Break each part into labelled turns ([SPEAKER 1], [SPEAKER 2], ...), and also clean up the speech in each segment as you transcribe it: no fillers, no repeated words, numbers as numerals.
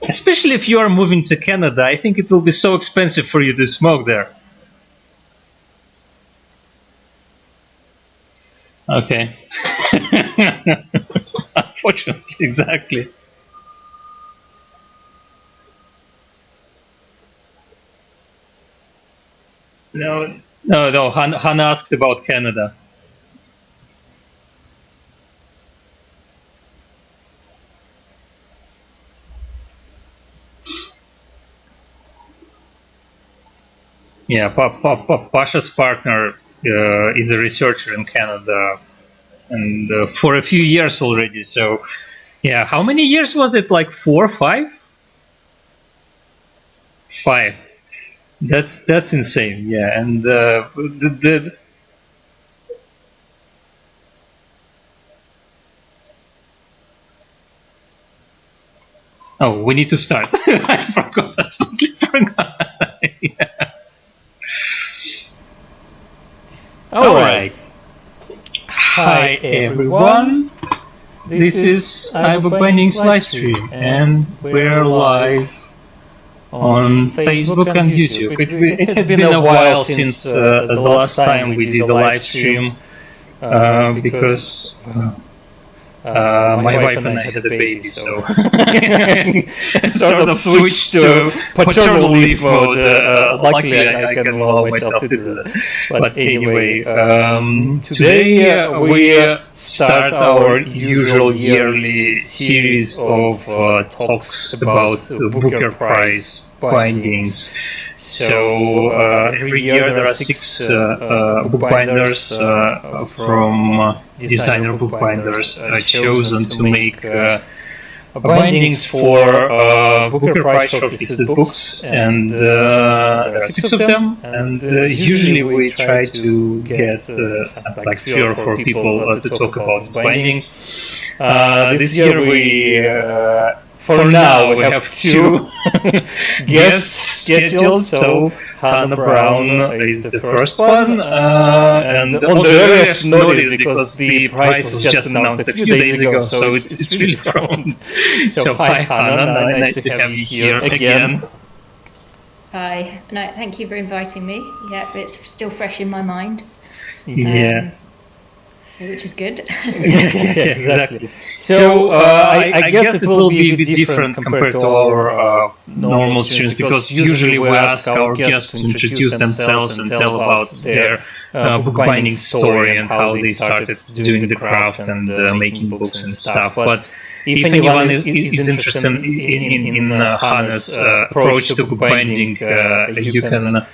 [SPEAKER 1] Especially if you are moving to Canada, I think it will be so expensive for you to smoke there. Okay. Unfortunately, exactly. No. Hannah asked about Canada. Yeah, Pasha's partner is a researcher in Canada, and for a few years already. So, yeah, how many years was it? Like 4 or 5? 5. That's insane. Yeah, and oh, we need to start. I forgot. Absolutely forgot. Yeah. All right. Hi everyone. This is iBookBinding's live stream, and we're live on Facebook and YouTube. It has been a while since the last time we did a live stream because my wife and I had a baby, so sort of switched to paternal leave mode. Luckily, I can allow myself to do that. But anyway, today we start our usual yearly series of talks about Booker Prize bindings. So every year there are 6 bookbinders from Designer Bookbinders chosen to make bindings for Booker Prize shortlisted books, and there are 6 of them. And usually we try to get like 3 or 4 people to talk about these bindings. This year we. For now, we have 2 guests scheduled. So Hannah Brown is the first one, and on the earliest notice because the prize was just announced a few days ago. So it's really prompt. So hi Hannah, nice to have you here again.
[SPEAKER 2] Hi, no, thank you for inviting me. Yeah, it's still fresh in my mind.
[SPEAKER 1] Yeah.
[SPEAKER 2] Which is good.
[SPEAKER 1] Yeah, exactly. So I guess it will be a bit different compared to our normal streams, because usually we ask our guests to introduce themselves and tell about their bookbinding story and how they started doing the craft and making books and stuff. But if anyone is interested in Hannah's approach to bookbinding, you can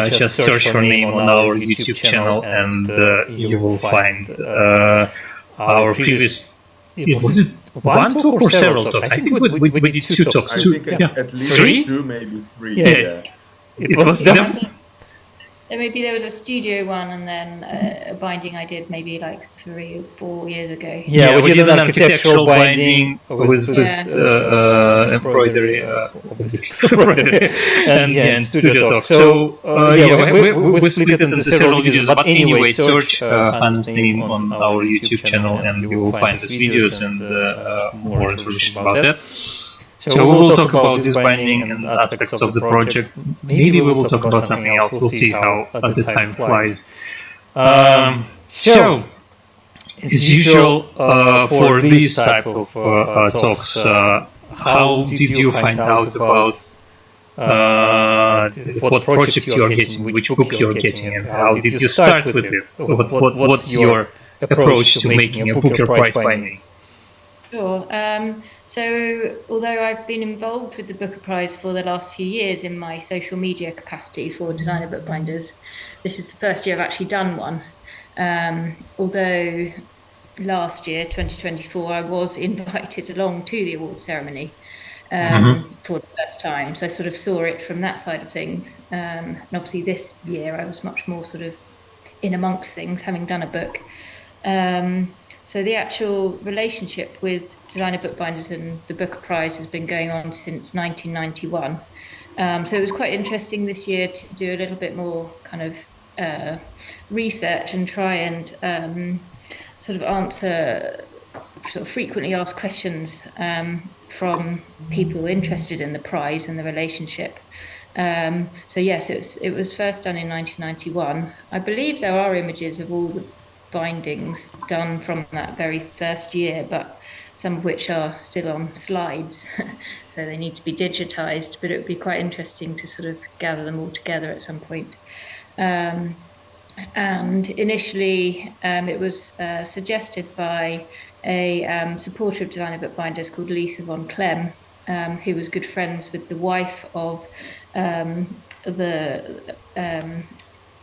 [SPEAKER 1] just search her name on our YouTube channel, and you will find our previous. Was it 1 talk or several talks? I think we did 2 talks.
[SPEAKER 3] I think at least
[SPEAKER 1] 3?
[SPEAKER 3] 2, maybe 3.
[SPEAKER 1] Yeah. It was
[SPEAKER 2] Maybe there was a studio one, and then a binding I did maybe like 3 or 4 years ago.
[SPEAKER 1] Yeah, we did an architectural binding with embroidery, and studio talk. So we split it into several videos. But anyway, search Hannah's name on our YouTube channel, and you will find these videos and more information about that. So we will talk about this binding and aspects of the project. Maybe we will talk about something else. We'll see how the time flies. So, as usual, for this type of talks, how did you find out about what project you are getting, which book you are getting, and how did you start with it? What's your approach to making a Booker Prize binding?
[SPEAKER 2] Sure. So, although I've been involved with the Booker Prize for the last few years in my social media capacity for Designer Bookbinders, this is the first year I've actually done one. Although last year, 2024, I was invited along to the award ceremony for the first time. So I sort of saw it from that side of things. And obviously this year I was much more sort of in amongst things, having done a book. So the actual relationship with Designer Bookbinders and the Booker Prize has been going on since 1991. So it was quite interesting this year to do a little bit more kind of research and try and sort of answer sort of frequently asked questions from people interested in the prize and the relationship. So yes, it was first done in 1991. I believe there are images of all the bindings done from that very first year, but some of which are still on slides, so they need to be digitized, but it would be quite interesting to sort of gather them all together at some point. And initially, it was suggested by a supporter of Designer Bookbinders called Lisa von Clem, who was good friends with the wife of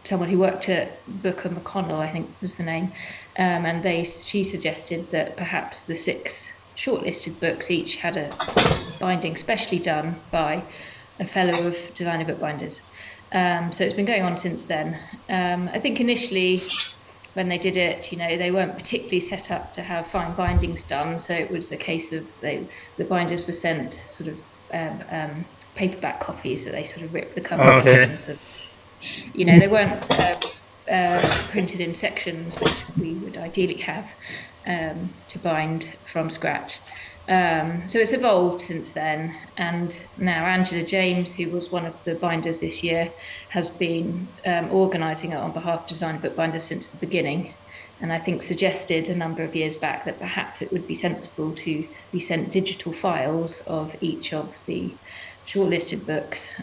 [SPEAKER 2] someone who worked at Booker McConnell, I think was the name, and she suggested that perhaps the 6 shortlisted books each had a binding specially done by a fellow of Designer Bookbinders. So it's been going on since then. I think initially, when they did it, they weren't particularly set up to have fine bindings done. So it was a case of the binders were sent sort of paperback copies that they sort of ripped the covers off. And sort of, they weren't printed in sections, which we would ideally have to bind from scratch. So it's evolved since then, and now Angela James, who was one of the binders this year, has been organising it on behalf of Designer Bookbinders since the beginning, and I think suggested a number of years back that perhaps it would be sensible to be sent digital files of each of the shortlisted books,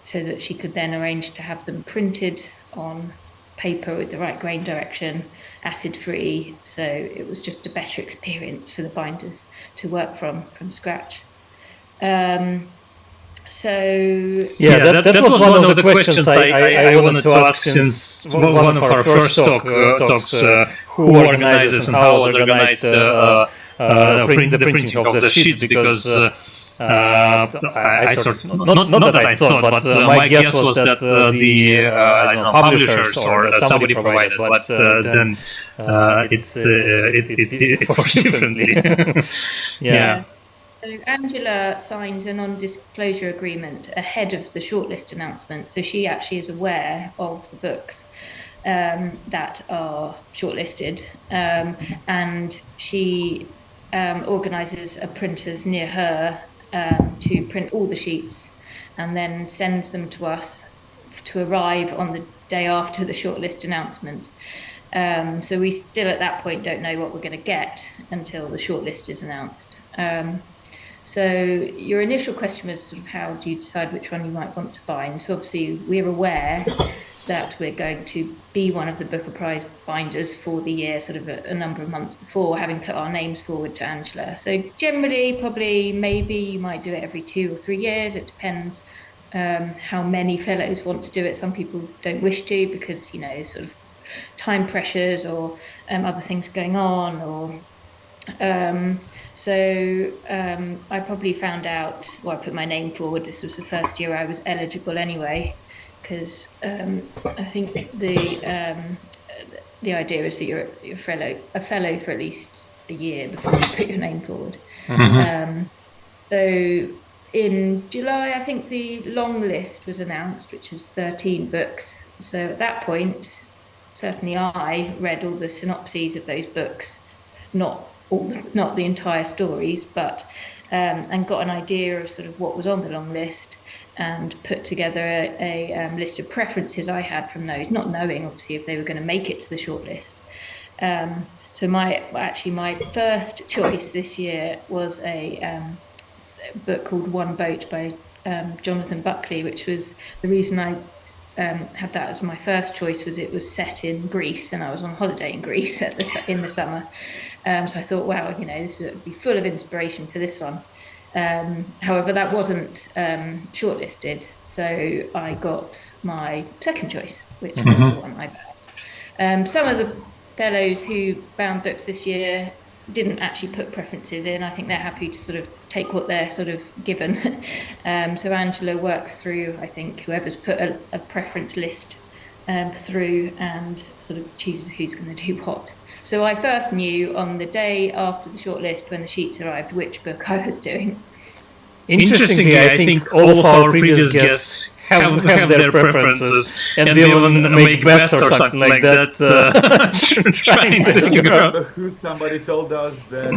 [SPEAKER 2] so that she could then arrange to have them printed on paper with the right grain direction, acid-free, so it was just a better experience for the binders to work from scratch. That
[SPEAKER 1] was one of the questions I wanted to ask since one of our first talks, who organizes and how was organized the printing of the sheets, because I sort of, not that I thought, but my guess was that the I don't know, publishers or somebody provided, but then it works differently. Yeah.
[SPEAKER 2] So Angela signed a non-disclosure agreement ahead of the shortlist announcement, so she actually is aware of the books that are shortlisted, and she organises a printers near her to print all the sheets and then sends them to us to arrive on the day after the shortlist announcement. So we still at that point don't know what we're going to get until the shortlist is announced. So your initial question was sort of how do you decide which one you might want to bind? So obviously we're aware that we're going to be one of the Booker Prize binders for the year, sort of a number of months before, having put our names forward to Angela. So generally, probably, maybe you might do it every 2 or 3 years. It depends how many fellows want to do it. Some people don't wish to because, sort of time pressures or other things going on, or I probably found out, I put my name forward. This was the first year I was eligible anyway, because I think the idea is that you're a fellow for at least a year before you put your name forward. Mm-hmm. So in July, I think the long list was announced, which is 13 books. So at that point, certainly I read all the synopses of those books, not the entire stories, but and got an idea of sort of what was on the long list, and put together a list of preferences I had from those, not knowing obviously if they were going to make it to the shortlist. So my first choice this year was a book called One Boat by Jonathan Buckley, which was the reason I had that as my first choice, was it was set in Greece and I was on holiday in Greece in the summer. So I thought, wow, this would be full of inspiration for this one. However, that wasn't shortlisted, so I got my second choice, which was the one I bound. Some of the fellows who bound books this year didn't actually put preferences in. I think they're happy to sort of take what they're sort of given. So Angela works through, I think, whoever's put a preference list through and sort of chooses who's going to do what. So I first knew on the day after the shortlist, when the sheets arrived, which book I was doing.
[SPEAKER 1] Interestingly, I think all of our previous guests have their preferences, and they even make bets or something like that, trying to figure out.
[SPEAKER 3] Somebody told us that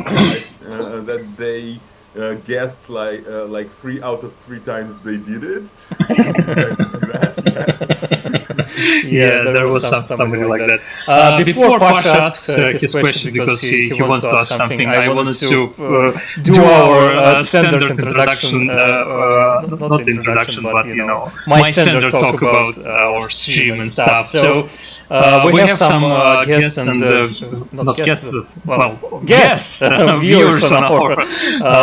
[SPEAKER 3] guessed like 3 out of 3 times they did it. Something like that.
[SPEAKER 1] Yeah, there was something like that. Before Pasha asks his question, because he wants to ask something, I wanted to do our standard introduction, not introduction, but my standard talk about our stream and stuff. So we have some guests and not guests, well, guests, viewers on our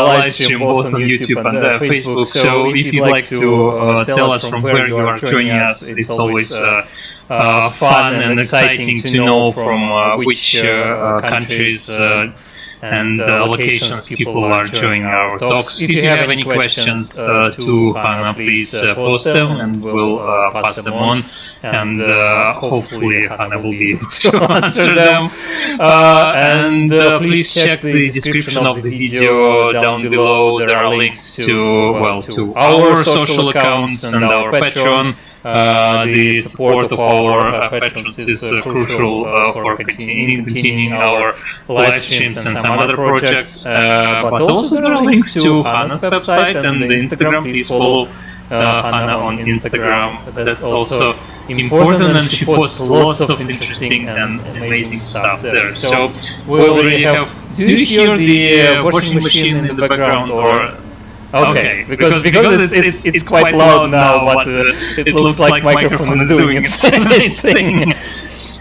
[SPEAKER 1] live stream, both on YouTube and Facebook. So if you'd like to tell us from where you are joining us, it's always fun and exciting to know from which countries and locations people are joining our talks. If you have any questions to Hannah, please post them and we'll pass them on. And hopefully Hannah will be able to answer them. And please check the description of the video down below. There are links to our social accounts and our Patreon. The support of our patrons is crucial for continuing our live streams and some other projects. But also there are links to Hannah's website and the Instagram. Please follow Hannah on Instagram. That's also important, and she posts lots of interesting and amazing stuff there. So we already have. Do you hear the washing machine in the background, or? Okay, because it's quite loud now, but it looks like microphone is doing its thing.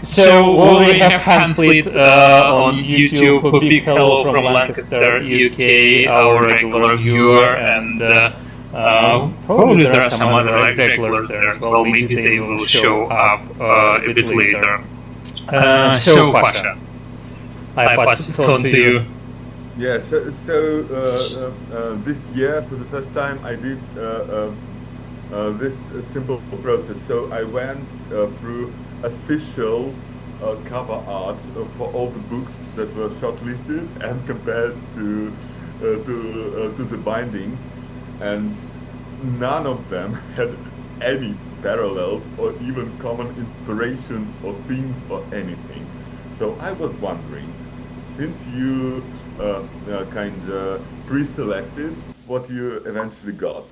[SPEAKER 1] So we already have Hanfleet on YouTube. A big hello from Lancaster, UK, our regular viewer, and probably there are some other regulars there as well. Maybe they will show up a bit later. So Pasha, I pass it on to you.
[SPEAKER 3] Yeah, so this year, for the first time, I did this simple process. So I went through official cover art for all the books that were shortlisted and compared to the bindings, and none of them had any parallels or even common inspirations or themes or anything. So I was wondering, since you kind of pre-selected what you eventually got.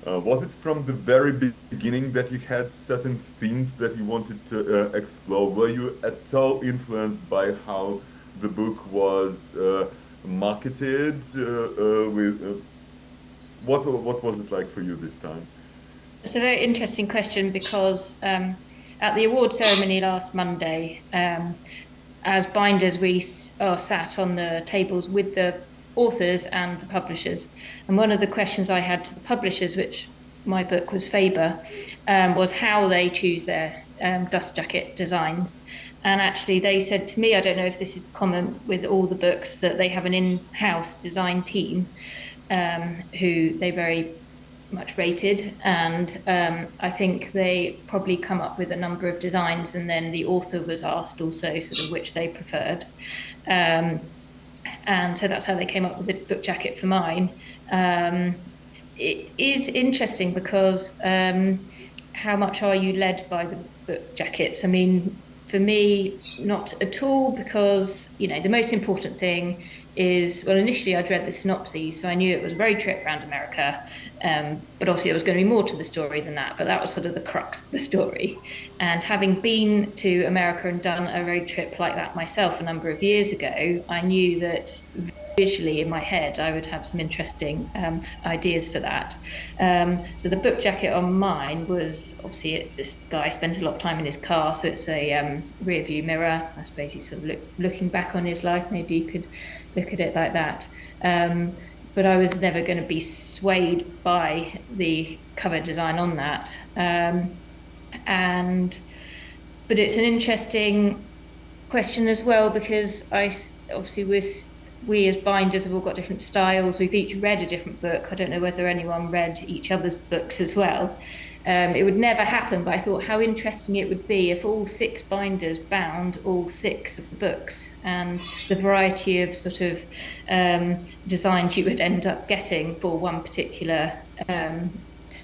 [SPEAKER 3] Was it from the very beginning that you had certain themes that you wanted to explore? Were you at all influenced by how the book was marketed? What was it like for you this time?
[SPEAKER 2] It's a very interesting question because at the award ceremony last Monday, as binders, we are sat on the tables with the authors and the publishers. And one of the questions I had to the publishers, which my book was Faber, was how they choose their dust jacket designs. And actually they said to me, I don't know if this is common with all the books, that they have an in-house design team who they very much rated, and I think they probably come up with a number of designs, and then the author was asked also sort of which they preferred, and so that's how they came up with the book jacket for mine. It is interesting because how much are you led by the book jackets? I mean, for me, not at all, because the most important thing is, well, initially I'd read the synopses, so I knew it was a road trip around America, but obviously there was going to be more to the story than that, but that was sort of the crux of the story. And having been to America and done a road trip like that myself a number of years ago, I knew that visually in my head I would have some interesting ideas for that. So the book jacket on mine was, obviously this guy spent a lot of time in his car, so it's a rear view mirror. I suppose he's sort of looking back on his life, maybe you could look at it like that. But I was never going to be swayed by the cover design on that. But it's an interesting question as well, because we as binders have all got different styles. We've each read a different book. I don't know whether anyone read each other's books as well. It would never happen, but I thought how interesting it would be if all 6 binders bound all 6 of the books, and the variety of sort of designs you would end up getting for one particular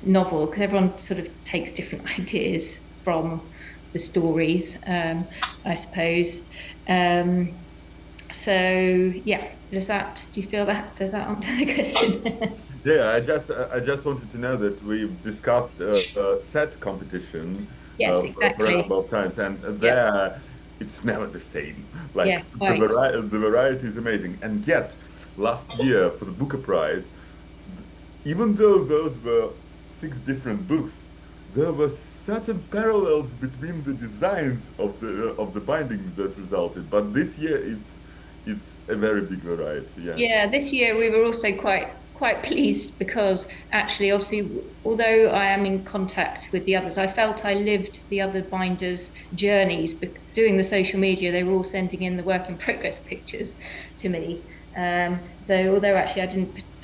[SPEAKER 2] novel, because everyone sort of takes different ideas from the stories, I suppose. So yeah, do you feel does that answer the question?
[SPEAKER 3] Yeah, I just wanted to know that we've discussed set competition
[SPEAKER 2] Yes,
[SPEAKER 3] for a
[SPEAKER 2] exactly.
[SPEAKER 3] couple of times, and
[SPEAKER 2] Yeah,
[SPEAKER 3] there it's never the same. Like
[SPEAKER 2] yeah, quite.
[SPEAKER 3] the variety is amazing, and yet last year for the Booker Prize, even though those were 6 different books, there were certain parallels between the designs of the bindings that resulted. But this year it's a very big variety. Yeah.
[SPEAKER 2] Yeah, this year we were also quite pleased because actually, obviously, although I am in contact with the others, I felt I lived the other binders' journeys. Doing the social media, they were all sending in the work in progress pictures to me. So although actually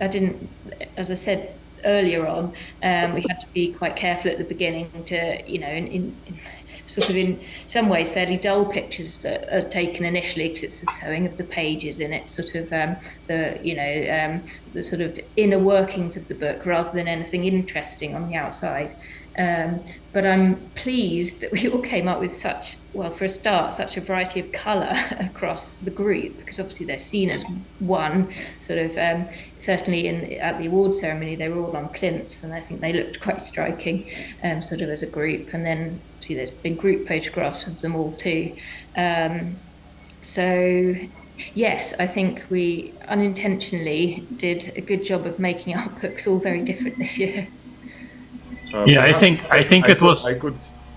[SPEAKER 2] I didn't, as I said earlier on, we had to be quite careful at the beginning to, in sort of in some ways fairly dull pictures that are taken initially because it's the sewing of the pages and it's sort of the sort of inner workings of the book rather than anything interesting on the outside. But I'm pleased that we all came up with for a start, such a variety of colour across the group, because obviously they're seen as one sort of, certainly at the award ceremony, they were all on plinths, and I think they looked quite striking, sort of as a group. And then obviously there's been group photographs of them all too. So yes, I think we unintentionally did a good job of making our books all very different this year.
[SPEAKER 1] Yeah, I
[SPEAKER 3] Perhaps
[SPEAKER 1] think it was.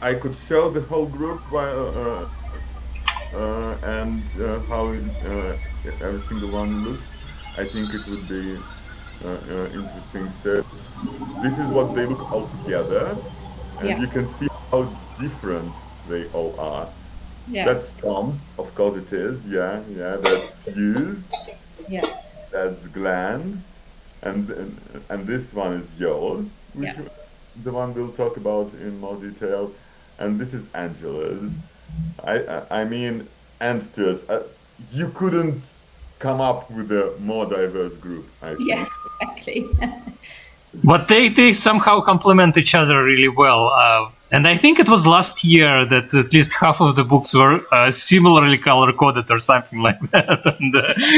[SPEAKER 3] I could show the whole group and how every single one looks. I think it would be interesting. So this is what they look all together, and
[SPEAKER 2] Yeah,
[SPEAKER 3] you can see how different they all are.
[SPEAKER 2] yeah,
[SPEAKER 3] That's Tom's, of course it is. Yeah, yeah. That's Hugh's.
[SPEAKER 2] yeah,
[SPEAKER 3] That's Glenn's, and this one is yours, which
[SPEAKER 2] yeah.
[SPEAKER 3] the one we'll talk about in more detail, and this is Angela's. I mean, and Stuart's. You couldn't come up with a more diverse group, I
[SPEAKER 2] Yeah,
[SPEAKER 3] think.
[SPEAKER 2] exactly.
[SPEAKER 1] But they somehow complement each other really well. And I think it was last year that at least half of the books were similarly color coded or something like that. And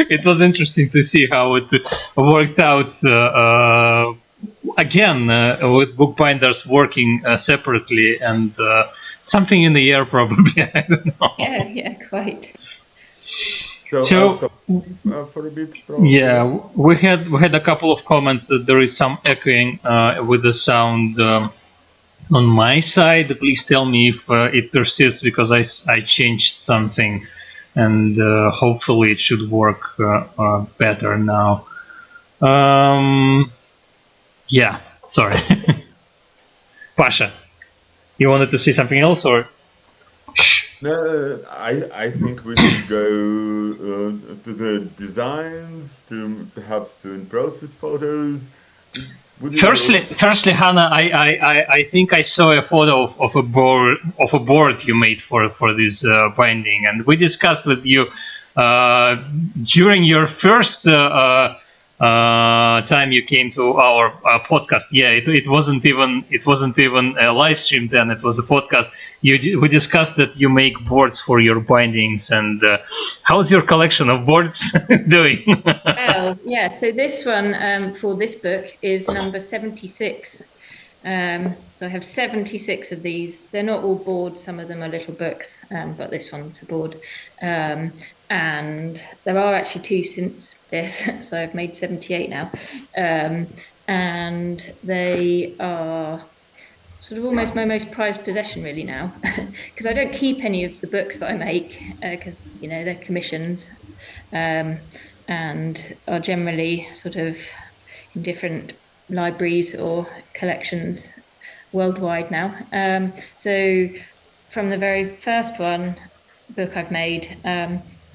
[SPEAKER 1] it was interesting to see how it worked out again with bookbinders working separately and something in the air probably. I don't know.
[SPEAKER 2] Yeah, quite.
[SPEAKER 3] So
[SPEAKER 1] So
[SPEAKER 3] I'll stop for a bit, probably.
[SPEAKER 1] yeah, we had a couple of comments that there is some echoing with the sound on my side. Please tell me if it persists because I changed something, and hopefully it should work better now. Yeah, sorry. Pasha, you wanted to say something else or?
[SPEAKER 3] No, I think we should go to the designs, to perhaps to in-process photos. Would you?
[SPEAKER 1] Firstly, Hannah, I think I saw a photo of a board you made for this binding, and we discussed with you during your first time you came to our podcast. Yeah, it wasn't even a live stream then; it was a podcast. We discussed that you make boards for your bindings, and how's your collection of boards doing?
[SPEAKER 2] Well, yeah, so this one for this book is number 76. So I have 76 of these. They're not all boards, some of them are little books, but this one's a board. And there are actually two since this, so I've made 78 now. And they are sort of almost my most prized possession really now, because I don't keep any of the books that I make, because they're commissions, and are generally sort of in different libraries or collections worldwide now. So from the very first book I've made,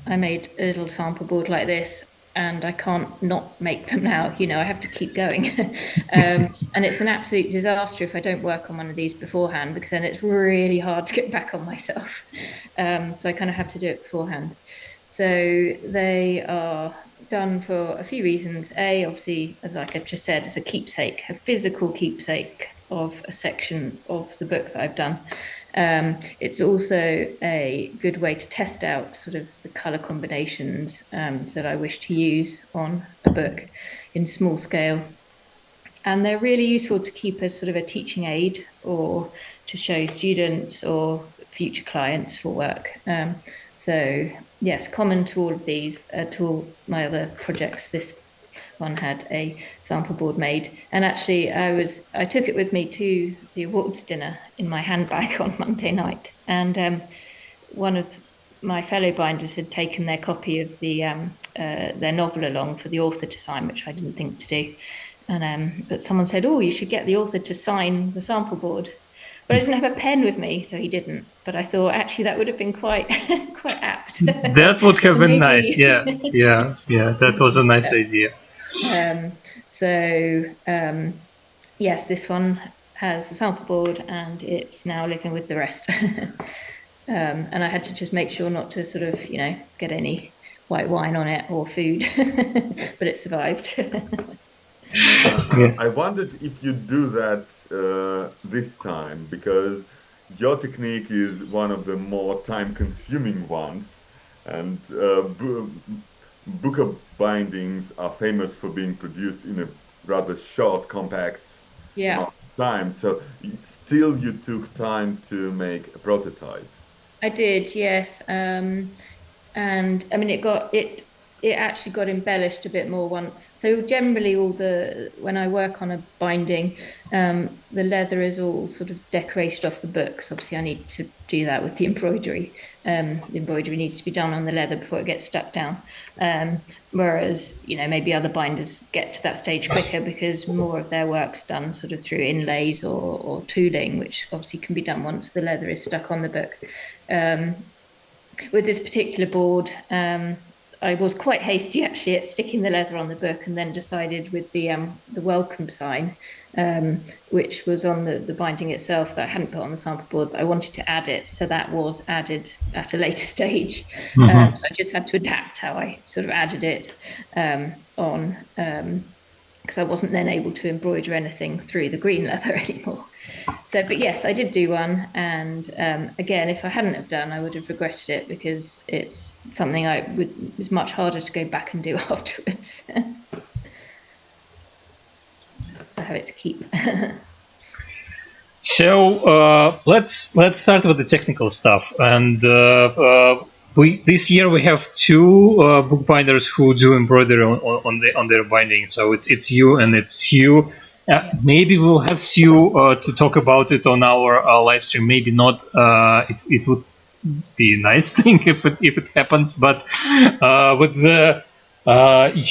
[SPEAKER 2] I made a little sample board like this, and I can't not make them now. I have to keep going. And it's an absolute disaster if I don't work on one of these beforehand, because then it's really hard to get back on myself. So I kind of have to do it beforehand. So they are done for a few reasons. A, obviously, as like I just said, as a keepsake, a physical keepsake of a section of the book that I've done. It's also a good way to test out sort of the colour combinations that I wish to use on a book in small scale. And they're really useful to keep as sort of a teaching aid or to show students or future clients for work. So yes, common to all of these, to all my other projects. This one had a sample board made, and actually I took it with me to the awards dinner in my handbag on Monday night, and one of my fellow binders had taken their copy of their novel along for the author to sign, which I didn't think to do. And but someone said, "Oh, you should get the author to sign the sample board." But I didn't have a pen with me, so he didn't. But I thought actually that would have been quite quite apt.
[SPEAKER 1] That would have been nice. Yeah. That was a nice idea.
[SPEAKER 2] Yes, this one has a sample board, and it's now living with the rest. And I had to just make sure not to sort of, get any white wine on it or food, but it survived.
[SPEAKER 3] I wondered if you do that this time, because your technique is one of the more time-consuming ones, and book bindings are famous for being produced in a rather short, compact amount of time. So still, you took time to make a prototype.
[SPEAKER 2] I did, yes. And I mean, it actually got embellished a bit more once. So generally, when I work on a binding, the leather is all sort of decorated off the books. Obviously, I need to do that with the embroidery. The embroidery needs to be done on the leather before it gets stuck down. Whereas, maybe other binders get to that stage quicker because more of their work's done sort of through inlays or tooling, which obviously can be done once the leather is stuck on the book. With this particular board, I was quite hasty actually at sticking the leather on the book, and then decided with the welcome sign, which was on the binding itself that I hadn't put on the sample board, but I wanted to add it, so that was added at a later stage. So I just had to adapt how I sort of added it on, because I wasn't then able to embroider anything through the green leather anymore. So, but yes, I did do one, and again, if I hadn't have done, I would have regretted it, because it's something it's much harder to go back and do afterwards. So I have it to keep.
[SPEAKER 1] So let's start with the technical stuff, and this year we have two bookbinders who do embroidery on their binding. So it's you and it's Hugh. Maybe we'll have Sue to talk about it on our live stream. Maybe not. It would be a nice thing if it happens. But with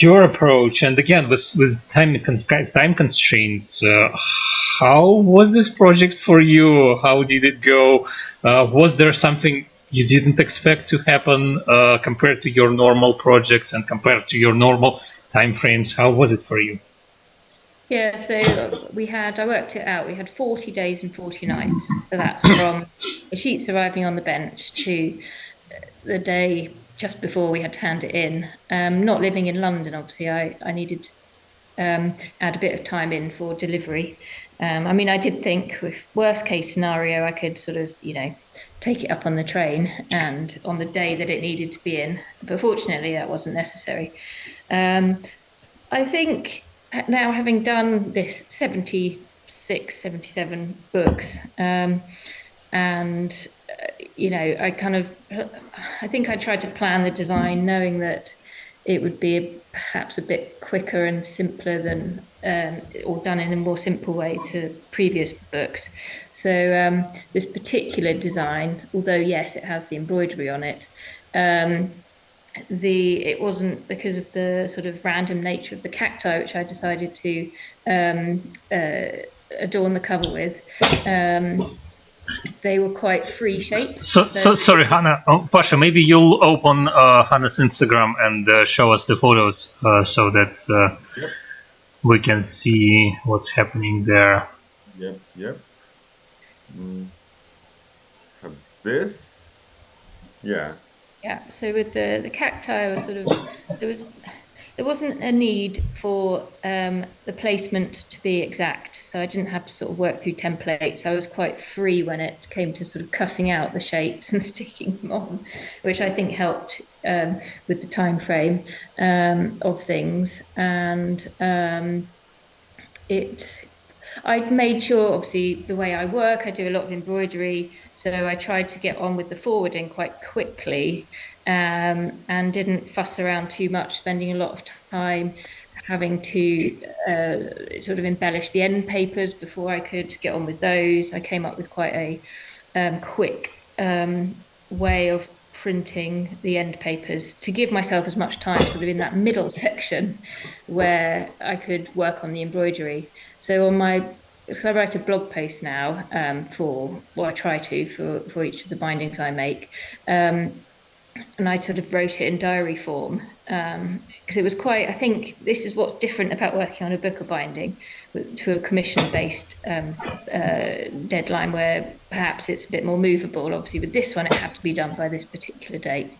[SPEAKER 1] your approach, and again with time constraints, how was this project for you? How did it go? Was there something you didn't expect to happen compared to your normal projects and compared to your normal time frames? How was it for you?
[SPEAKER 2] Yeah, so I worked it out, we had 40 days and 40 nights. So that's from the sheets arriving on the bench to the day just before we had to hand it in. Not living in London, obviously, I needed to add a bit of time in for delivery. I mean, I did think with worst case scenario, I could sort of, take it up on the train and on the day that it needed to be in. But fortunately, that wasn't necessary. I think now, having done this 76, 77 books, and I think I tried to plan the design knowing that it would be perhaps a bit quicker and simpler than, or done in a more simple way to previous books. So this particular design, although yes, it has the embroidery on it, it wasn't, because of the sort of random nature of the cacti, which I decided to adorn the cover with. They were quite free shaped.
[SPEAKER 1] So sorry, Hannah. Pasha, maybe you'll open Hannah's Instagram and show us the photos so that we can see what's happening there.
[SPEAKER 3] Yep. Have this. Yeah.
[SPEAKER 2] Yeah, so with the cacti, I was sort of, there wasn't a need for the placement to be exact, so I didn't have to sort of work through templates. I was quite free when it came to sort of cutting out the shapes and sticking them on, which I think helped with the time frame of things. And I'd made sure, obviously, the way I work, I do a lot of embroidery, so I tried to get on with the forwarding quite quickly, and didn't fuss around too much, spending a lot of time having to sort of embellish the end papers before I could get on with those. I came up with quite a quick way of printing the end papers to give myself as much time sort of in that middle section where I could work on the embroidery. So because I write a blog post now I try to for each of the bindings I make, and I sort of wrote it in diary form, because it was I think this is what's different about working on a book of binding to a commission-based deadline, where perhaps it's a bit more movable. Obviously with this one it had to be done by this particular date.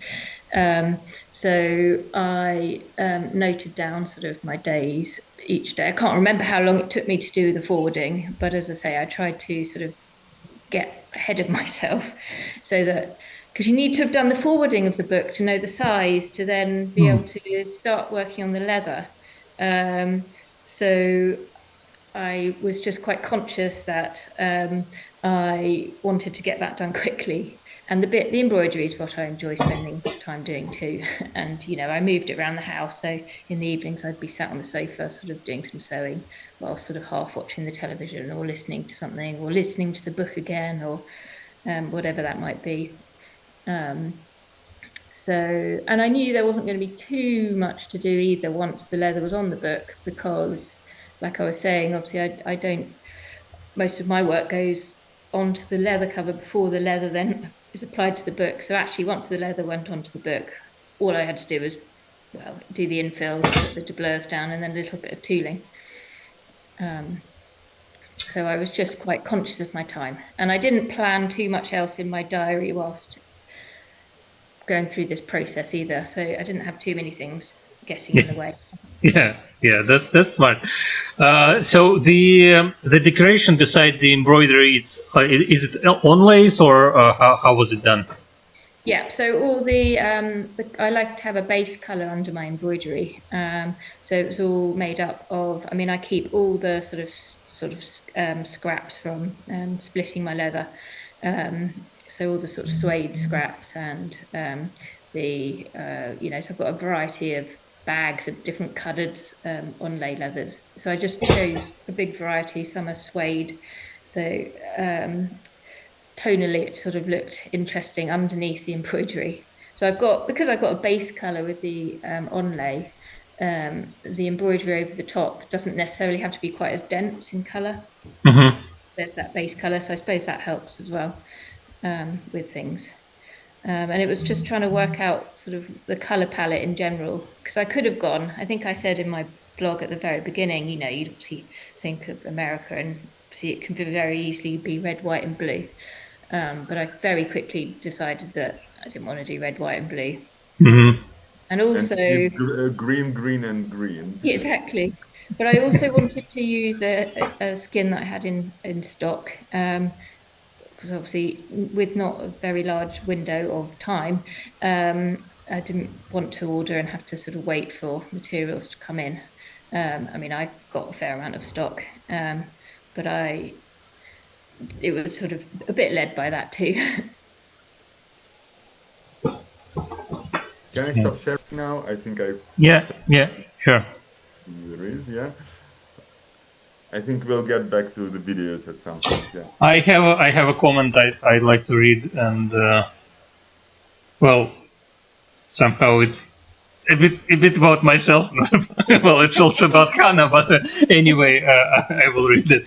[SPEAKER 2] So I noted down sort of my days each day. I can't remember how long it took me to do the forwarding, but as I say, I tried to sort of get ahead of myself, so that, because you need to have done the forwarding of the book to know the size, to then be able to start working on the leather. So I was just quite conscious that I wanted to get that done quickly. And the embroidery is what I enjoy spending time doing too. And, I moved it around the house. So in the evenings, I'd be sat on the sofa, sort of doing some sewing, while sort of half watching the television or listening to something, or listening to the book again, or whatever that might be. And I knew there wasn't going to be too much to do either once the leather was on the book, because, like I was saying, obviously most of my work goes onto the leather cover before the leather then is applied to the book. So actually, once the leather went onto the book, all I had to do was, do the infills, put the doublures down, and then a little bit of tooling. So I was just quite conscious of my time, and I didn't plan too much else in my diary whilst going through this process either. So I didn't have too many things getting in the way.
[SPEAKER 1] Yeah, that's smart. So the decoration beside the embroidery, is it on lace, or how was it done?
[SPEAKER 2] Yeah, so all I like to have a base color under my embroidery. So it's all made up of, I keep all the sort of scraps from splitting my leather. So all the sort of suede scraps, and so I've got a variety of bags of different coloured onlay leathers. So I just chose a big variety. Some are suede, so tonally it sort of looked interesting underneath the embroidery. So because I've got a base colour with the onlay, the embroidery over the top doesn't necessarily have to be quite as dense in colour. Mm-hmm. There's that base colour, so I suppose that helps as well with things. And it was just trying to work out sort of the colour palette in general, because I could have gone, I think I said in my blog at the very beginning, you'd obviously think of America and see it can very easily be red, white and blue. But I very quickly decided that I didn't want to do red, white and blue. Mm-hmm. And also
[SPEAKER 3] green and green.
[SPEAKER 2] Yeah, exactly. But I also wanted to use a skin that I had in stock, because obviously with not a very large window of time, I didn't want to order and have to sort of wait for materials to come in. I got a fair amount of stock, but it was sort of a bit led by that too.
[SPEAKER 3] Can I stop sharing now? I think
[SPEAKER 1] Yeah, sure.
[SPEAKER 3] There is, yeah. I think we'll get back to the videos at some point. Yeah.
[SPEAKER 1] I have a comment I'd like to read, and somehow it's a bit about myself. Well, it's also about Hannah, but anyway, I will read it.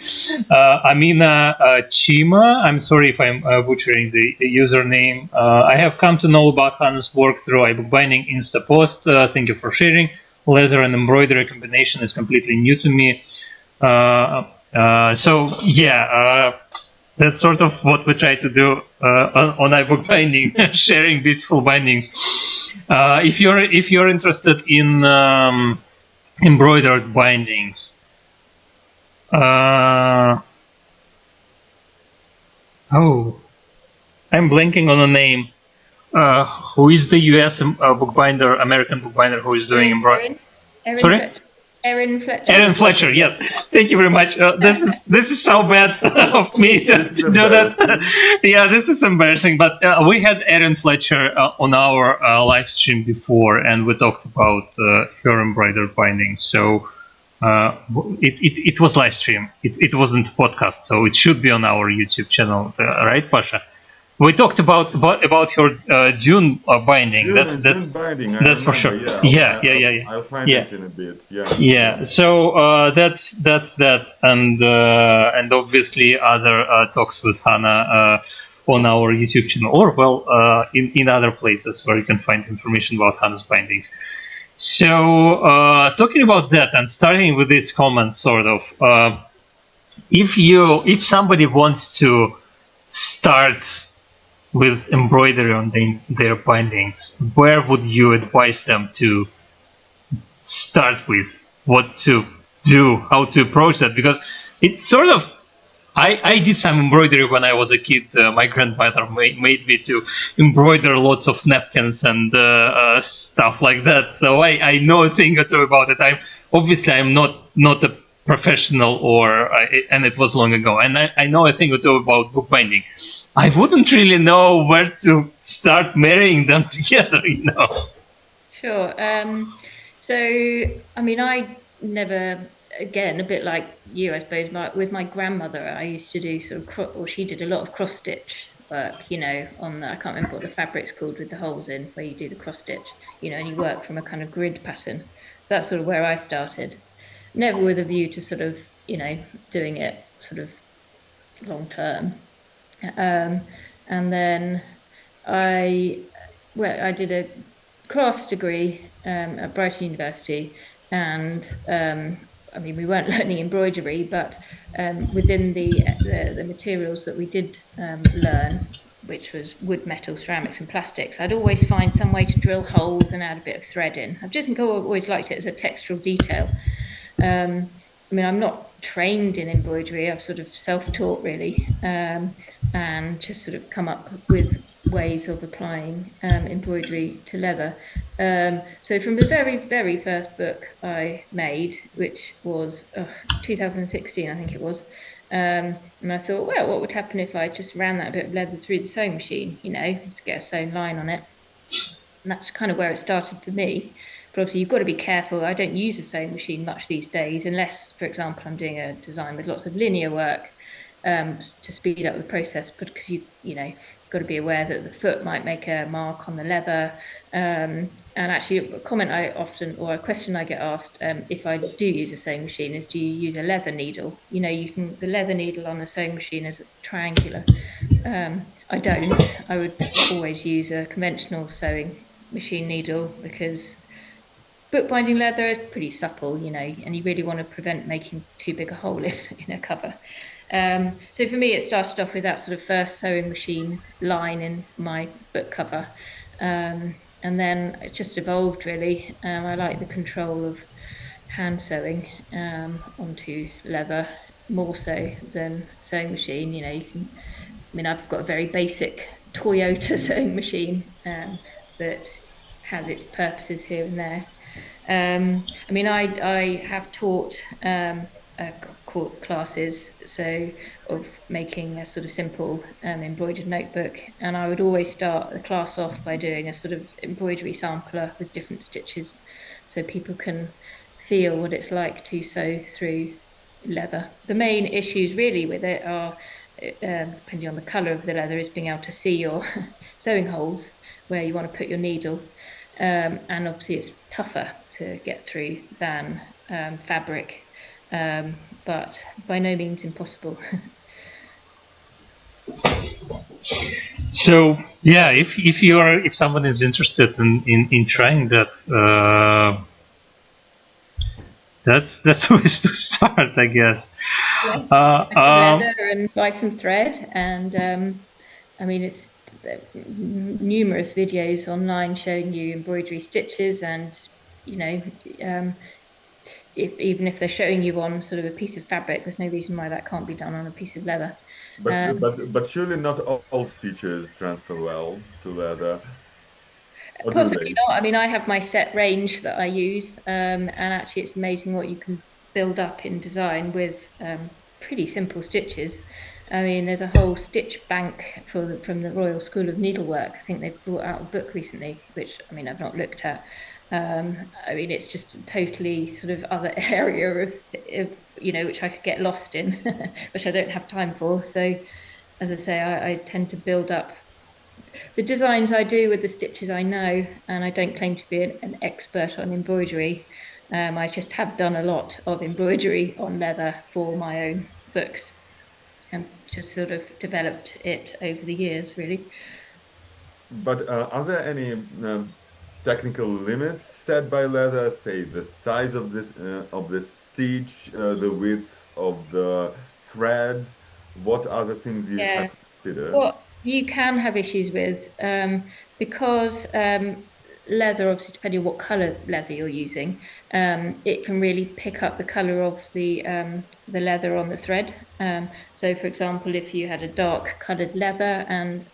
[SPEAKER 1] Amina Chima, I'm sorry if I'm butchering the username. I have come to know about Hannah's work through iBookBinding Insta post. Thank you for sharing. Leather and embroidery combination is completely new to me. that's sort of what we try to do on iBookBinding, sharing beautiful bindings. If you're interested in embroidered bindings, I'm blanking on a name. Who is the US bookbinder, American bookbinder who is doing embroidery? Sorry?
[SPEAKER 2] Erin Fletcher.
[SPEAKER 1] Erin Fletcher, yeah. Thank you very much. This is so bad of me to do that. Yeah, this is embarrassing. But we had Erin Fletcher on our live stream before, and we talked about her embroidered binding. So it was live stream. It wasn't podcast, so it should be on our YouTube channel, right, Pasha? We talked about her Dune binding. That's
[SPEAKER 3] Dune binding.
[SPEAKER 1] That's for sure. Yeah.
[SPEAKER 3] I'll find it in a bit. Yeah.
[SPEAKER 1] Yeah. So that's that, and obviously other talks with Hannah on our YouTube channel, or in other places where you can find information about Hannah's bindings. So talking about that and starting with this comment, sort of, if somebody wants to start with embroidery on their bindings, where would you advise them to start with? What to do? How to approach that? Because it's sort of, I did some embroidery when I was a kid. My grandmother made me to embroider lots of napkins and stuff like that. So I know a thing or two about it. I'm not a professional, and it was long ago. And I know a thing or two about bookbinding. I wouldn't really know where to start marrying them together,
[SPEAKER 2] Sure. So, I mean, I never, again, a bit like you, I suppose, with my grandmother, I used to do she did a lot of cross stitch work, on I can't remember what the fabric's called with the holes in, where you do the cross stitch, and you work from a kind of grid pattern. So that's sort of where I started. Never with a view to sort of, doing it sort of long term. And then I did a crafts degree at Brighton University, and we weren't learning embroidery, but within the materials that we did learn, which was wood, metal, ceramics, and plastics, I'd always find some way to drill holes and add a bit of thread in. I just think I always liked it as a textural detail. I'm not trained in embroidery. I've sort of self-taught really, and just sort of come up with ways of applying embroidery to leather. So from the very, very first book I made, which was 2016, I think it was, and I thought, well, what would happen if I just ran that bit of leather through the sewing machine, to get a sewn line on it? And that's kind of where it started for me. But obviously, you've got to be careful. I don't use a sewing machine much these days, unless, for example, I'm doing a design with lots of linear work to speed up the process. But because you've got to be aware that the foot might make a mark on the leather. And actually, a question I get asked if I do use a sewing machine is, do you use a leather needle? The leather needle on the sewing machine is triangular. I don't. I would always use a conventional sewing machine needle, because bookbinding leather is pretty supple, and you really want to prevent making too big a hole in a cover. So for me, it started off with that sort of first sewing machine line in my book cover. And then it just evolved really. I like the control of hand sewing onto leather more so than sewing machine. I've got a very basic Toyota sewing machine that has its purposes here and there. I have taught classes of making a sort of simple embroidered notebook, and I would always start the class off by doing a sort of embroidery sampler with different stitches, so people can feel what it's like to sew through leather. The main issues really with it are, depending on the colour of the leather, is being able to see your sewing holes where you want to put your needle, and obviously it's tougher to get through than fabric, but by no means impossible.
[SPEAKER 1] So yeah, if someone is interested in trying that, that's the way to start, I guess.
[SPEAKER 2] Yeah.
[SPEAKER 1] Uh,
[SPEAKER 2] Buy some
[SPEAKER 1] um,
[SPEAKER 2] leather and buy some thread, and I mean, it's numerous videos online showing you embroidery stitches, and you know, even if they're showing you on sort of a piece of fabric, there's no reason why that can't be done on a piece of leather.
[SPEAKER 3] But surely not all stitches transfer well to leather, or do
[SPEAKER 2] Possibly
[SPEAKER 3] they?
[SPEAKER 2] not. I mean, I have my set range that I use, and actually, it's amazing what you can build up in design with pretty simple stitches. I mean, there's a whole stitch bank from the Royal School of Needlework. I think they've brought out a book recently, which I mean, I've not looked at. I mean, it's just a totally sort of other area of which I could get lost in, which I don't have time for. So, as I say, I tend to build up the designs I do with the stitches I know, and I don't claim to be an expert on embroidery. I just have done a lot of embroidery on leather for my own books and just sort of developed it over the years, really.
[SPEAKER 3] But are there any technical limits set by leather, say the size of the stitch, the width of the thread? What are the things you have
[SPEAKER 2] Yeah.
[SPEAKER 3] to consider?
[SPEAKER 2] What you can have issues with, because leather, obviously, depending on what color leather you're using, it can really pick up the color of the leather on the thread. So, for example, if you had a dark colored leather and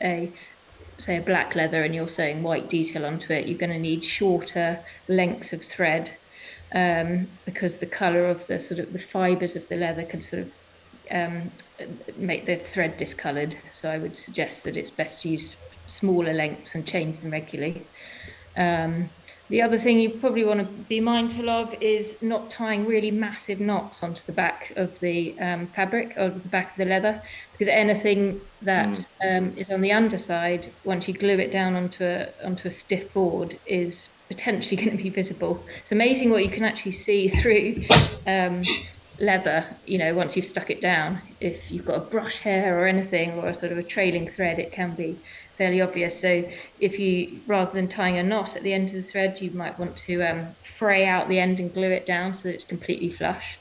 [SPEAKER 2] say a black leather and you're sewing white detail onto it, you're going to need shorter lengths of thread, because the color of the sort of the fibers of the leather can sort of um, make the thread discoloured. So I would suggest that it's best to use smaller lengths and change them regularly. The other thing you probably want to be mindful of is not tying really massive knots onto the back of the fabric or the back of the leather, because anything that is on the underside, once you glue it down onto a stiff board, is potentially going to be visible. It's amazing what you can actually see through leather, once you've stuck it down. If you've got a brush hair or anything, or a sort of a trailing thread, it can be fairly obvious. So if you, rather than tying a knot at the end of the thread, you might want to fray out the end and glue it down so that it's completely flush.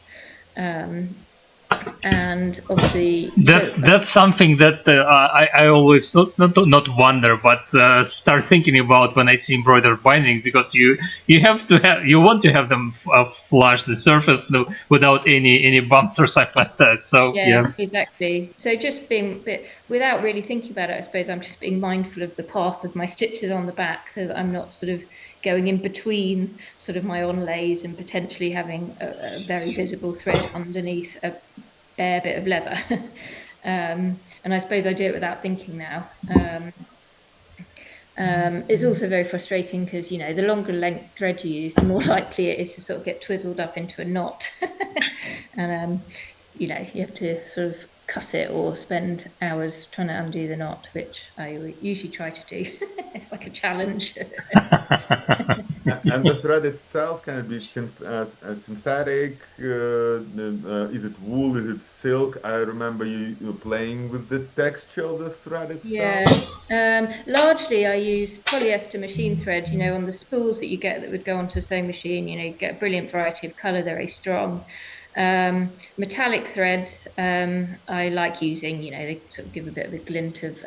[SPEAKER 2] And obviously
[SPEAKER 1] that's something that I always not wonder, but start thinking about when I see embroidered binding, because you want to have them flush the surface without any bumps or something like that. So
[SPEAKER 2] yeah, exactly. So just being without really thinking about it, I suppose I'm just being mindful of the path of my stitches on the back, so that I'm not sort of going in between sort of my onlays and potentially having a very visible thread underneath a bare bit of leather. And I suppose I do it without thinking now. It's also very frustrating because, the longer length thread you use, the more likely it is to sort of get twizzled up into a knot. And, you have to sort of cut it or spend hours trying to undo the knot, which I usually try to do. It's like a challenge.
[SPEAKER 3] And the thread itself, can it be synthetic? Is it wool? Is it silk? I remember you playing with the texture of the thread itself.
[SPEAKER 2] Yeah, largely I use polyester machine thread, on the spools that you get that would go onto a sewing machine. You get a brilliant variety of color, they're very strong. Metallic threads, I like using, they sort of give a bit of a glint of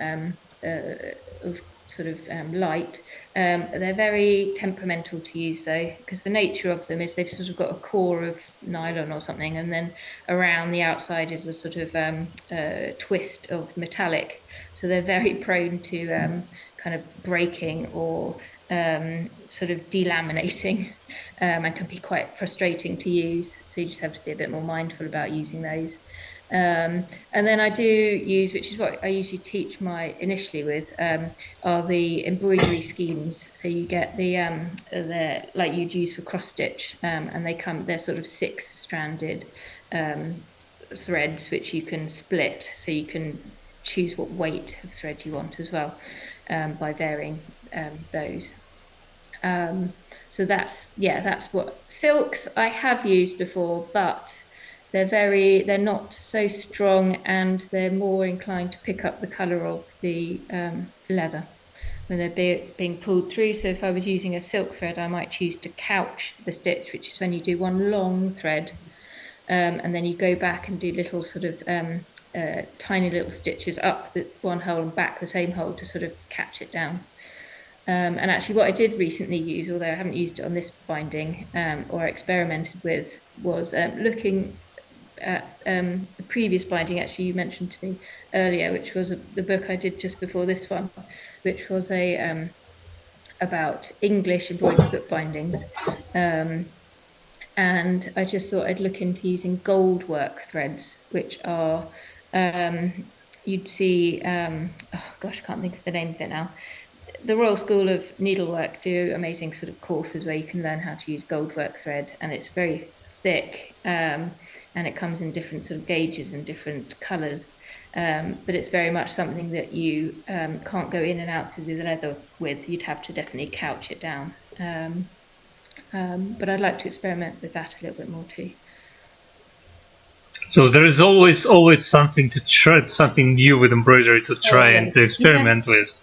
[SPEAKER 2] sort of light. They're very temperamental to use though, because the nature of them is they've sort of got a core of nylon or something, and then around the outside is a sort of twist of metallic. So they're very prone to kind of breaking or sort of delaminating, and can be quite frustrating to use. So you just have to be a bit more mindful about using those. And then I do use, which is what I usually teach initially with, are the embroidery schemes. So you get the like you'd use for cross stitch, and they're sort of 6-stranded threads, which you can split, so you can choose what weight of thread you want as well, by varying those. So that's what silks I have used before, but they're not so strong, and they're more inclined to pick up the color of the leather when they're being pulled through. So if I was using a silk thread, I might choose to couch the stitch, which is when you do one long thread, and then you go back and do little sort of tiny little stitches up the one hole and back the same hole to sort of catch it down. And actually what I did recently use, although I haven't used it on this binding or experimented with, was looking at the previous binding actually you mentioned to me earlier, which was the book I did just before this one, which was a about English embroidered book bindings. And I just thought I'd look into using gold work threads, which are, you'd see, oh gosh, I can't think of the name of it now. The Royal School of Needlework do amazing sort of courses where you can learn how to use gold work thread, and it's very thick, and it comes in different sort of gauges and different colours. But it's very much something that you can't go in and out to do the leather with. You'd have to definitely couch it down. But I'd like to experiment with that a little bit more too.
[SPEAKER 1] So there is always something to try, something new with embroidery to try and to experiment with.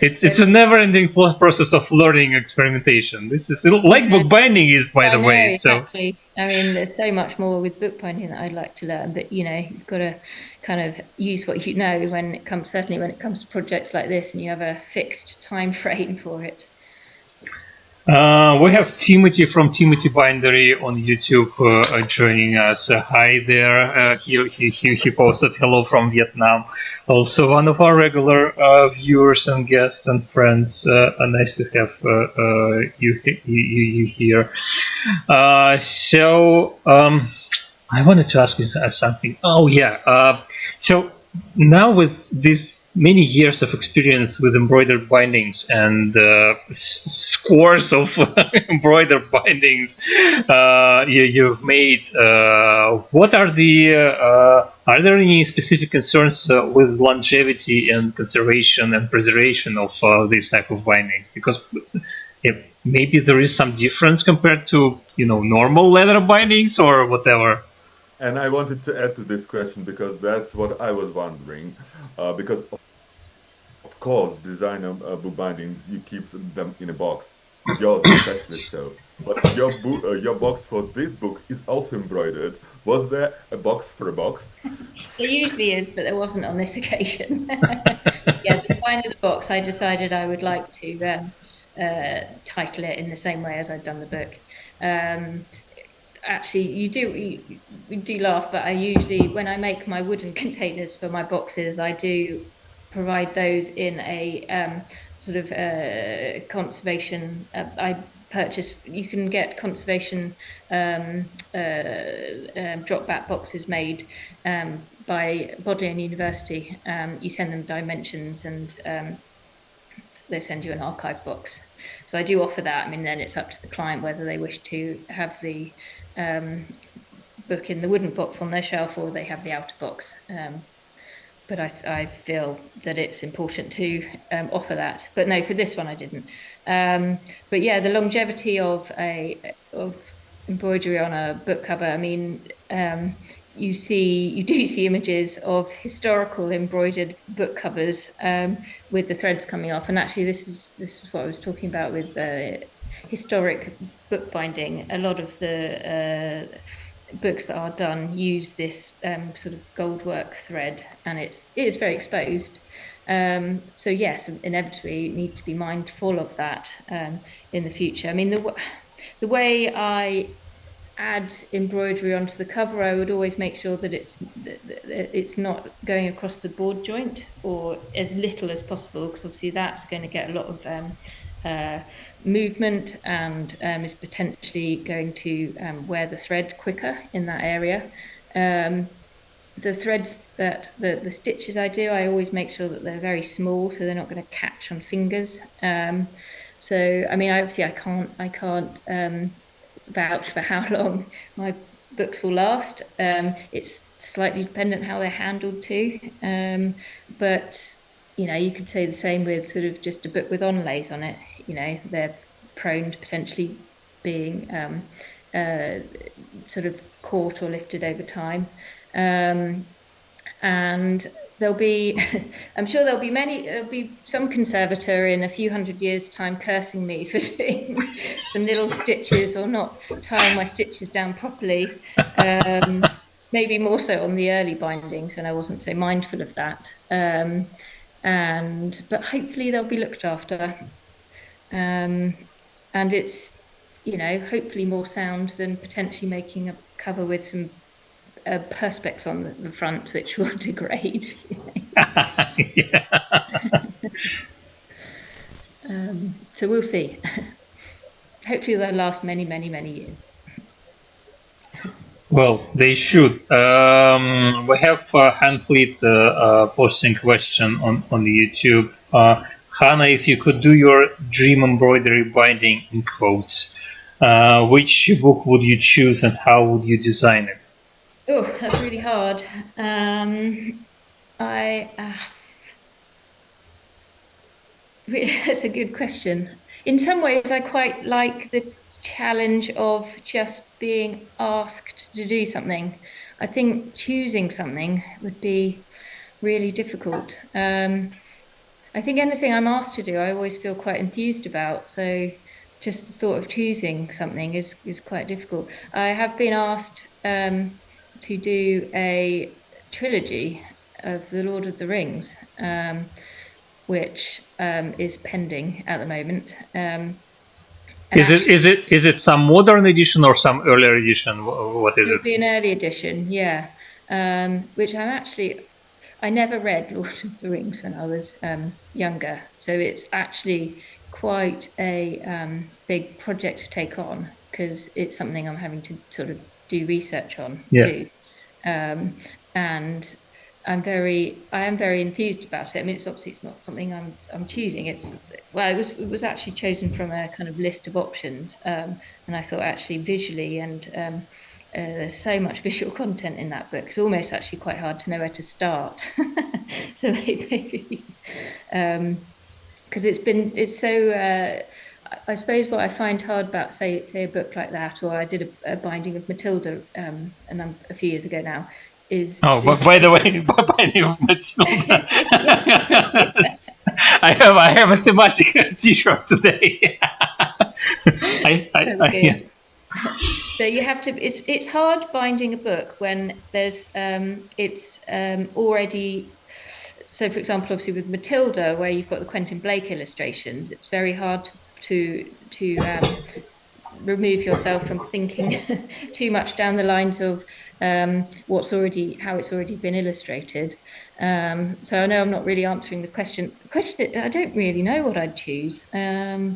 [SPEAKER 1] It's a never-ending process of learning, experimentation. This is like bookbinding is, by the way.
[SPEAKER 2] Exactly. So I mean, there's so much more with bookbinding that I'd like to learn, but you've got to kind of use what you know when it comes to projects like this, and you have a fixed time frame for it.
[SPEAKER 1] We have Timothy from Timothy Bindery on YouTube joining us. Hi there. He posted hello from Vietnam. Also one of our regular viewers and guests and friends. Nice to have you here. So I wanted to ask you something. Oh yeah. So now with this many years of experience with embroidered bindings and scores of embroidered bindings you've made. What are there any specific concerns with longevity and conservation and preservation of this type of binding? Because maybe there is some difference compared to normal leather bindings or whatever.
[SPEAKER 3] And I wanted to add to this question because that's what I was wondering. Because of course, designer bookbindings, you keep them in a box. Yours especially so. But your box for this book is also embroidered. Was there a box for a box?
[SPEAKER 2] There usually is, but there wasn't on this occasion. Yeah, just finding the box, I decided I would like to title it in the same way as I'd done the book. Actually, you do laugh, but I usually, when I make my wooden containers for my boxes, I do provide those in a sort of conservation. I purchase. You can get conservation drop back boxes made by Bodleian University. You send them dimensions, and they send you an archive box. So I do offer that. I mean, then it's up to the client whether they wish to have the book in the wooden box on their shelf or they have the outer box. But I feel that it's important to offer that. But no, for this one I didn't. But yeah, the longevity of embroidery on a book cover. I mean, you do see images of historical embroidered book covers with the threads coming off. And actually, this is what I was talking about with historic bookbinding. A lot of the books that are done use this sort of gold work thread, and it is very exposed. So yes, inevitably you need to be mindful of that in the future. I mean, the way I add embroidery onto the cover, I would always make sure that it's not going across the board joint, or as little as possible, because obviously that's going to get a lot of movement and is potentially going to wear the thread quicker in that area. The threads that the stitches I do, I always make sure that they're very small, so they're not going to catch on fingers. So I mean, obviously I can't vouch for how long my books will last. It's slightly dependent how they're handled too, but you could say the same with sort of just a book with onlays on it. They're prone to potentially being sort of caught or lifted over time. and there'll be, I'm sure there'll be some conservator in a few hundred years' time cursing me for doing some little stitches or not tying my stitches down properly. Maybe more so on the early bindings when I wasn't so mindful of that. But hopefully they'll be looked after. And it's, hopefully more sound than potentially making a cover with some perspex on the front, which will degrade. So we'll see. Hopefully they'll last many, many, many years.
[SPEAKER 1] Well, they should. We have Hanfleet posting question on YouTube. Hannah, if you could do your dream embroidery binding in quotes, which book would you choose and how would you design it?
[SPEAKER 2] Oh, that's really hard. That's a good question. In some ways, I quite like the challenge of just being asked to do something. I think choosing something would be really difficult. I think anything I'm asked to do, I always feel quite enthused about. So just the thought of choosing something is quite difficult. I have been asked to do a trilogy of The Lord of the Rings, which is pending at the moment.
[SPEAKER 1] Is it some modern edition or some earlier edition? What is it?
[SPEAKER 2] It'll be an early edition, yeah. Which I never read Lord of the Rings when I was younger, so it's actually quite a big project to take on because it's something I'm having to sort of do research on too. And I am very enthused about it. I mean, it's not something I'm choosing. It was actually chosen from a kind of list of options, and I thought actually visually and there's so much visual content in that book. It's almost actually quite hard to know where to start. So maybe because it's so. I suppose what I find hard about say a book like that, or I did a binding of Matilda, and a few years ago now.
[SPEAKER 1] But by the way, binding of Matilda. I have a thematic T-shirt today.
[SPEAKER 2] So you have to. It's hard binding a book when there's it's already. So, for example, obviously with Matilda, where you've got the Quentin Blake illustrations, it's very hard to remove yourself from thinking too much down the lines of how it's already been illustrated. So I know I'm not really answering the question. I don't really know what I'd choose. I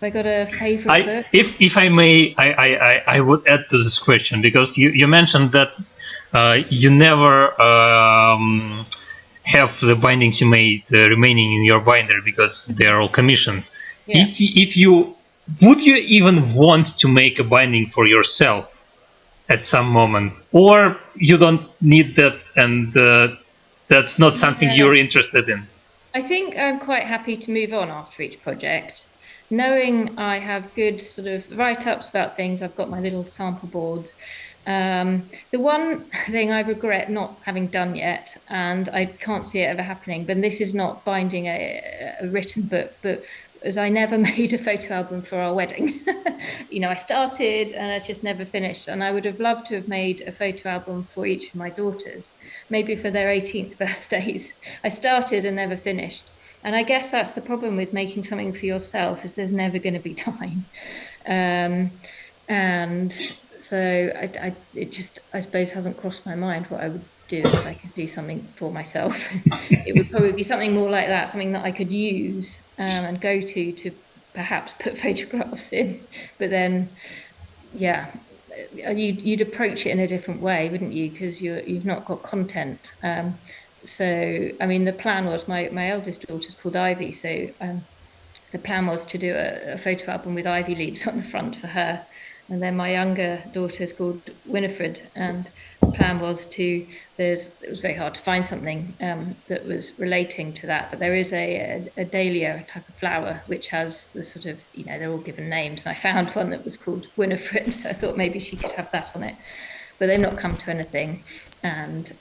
[SPEAKER 2] got a favorite book.
[SPEAKER 1] If I may, I would add to this question because you mentioned that you never have the bindings you made remaining in your binder because they are all commissions.
[SPEAKER 2] Yeah.
[SPEAKER 1] Would you even want to make a binding for yourself at some moment, or you don't need that, and that's not something you're interested in?
[SPEAKER 2] I think I'm quite happy to move on after each project, knowing I have good sort of write-ups about things. I've got my little sample boards. The one thing I regret not having done yet, and I can't see it ever happening, but this is not binding a written book, but as I never made a photo album for our wedding. I started and I just never finished. And I would have loved to have made a photo album for each of my daughters, maybe for their 18th birthdays. I started and never finished. And I guess that's the problem with making something for yourself, is there's never going to be time. And so I suppose hasn't crossed my mind what I would do if I could do something for myself. It would probably be something more like that, something that I could use and go to perhaps put photographs in. But then, yeah, you'd approach it in a different way, wouldn't you? Because you've not got content. So, I mean, the plan was my eldest daughter's called Ivy, so the plan was to do a photo album with ivy leaves on the front for her. And then my younger daughter's called Winifred, and the plan was it was very hard to find something that was relating to that, but there is a dahlia type of flower which has the sort of, they're all given names, and I found one that was called Winifred, so I thought maybe she could have that on it, but they've not come to anything. And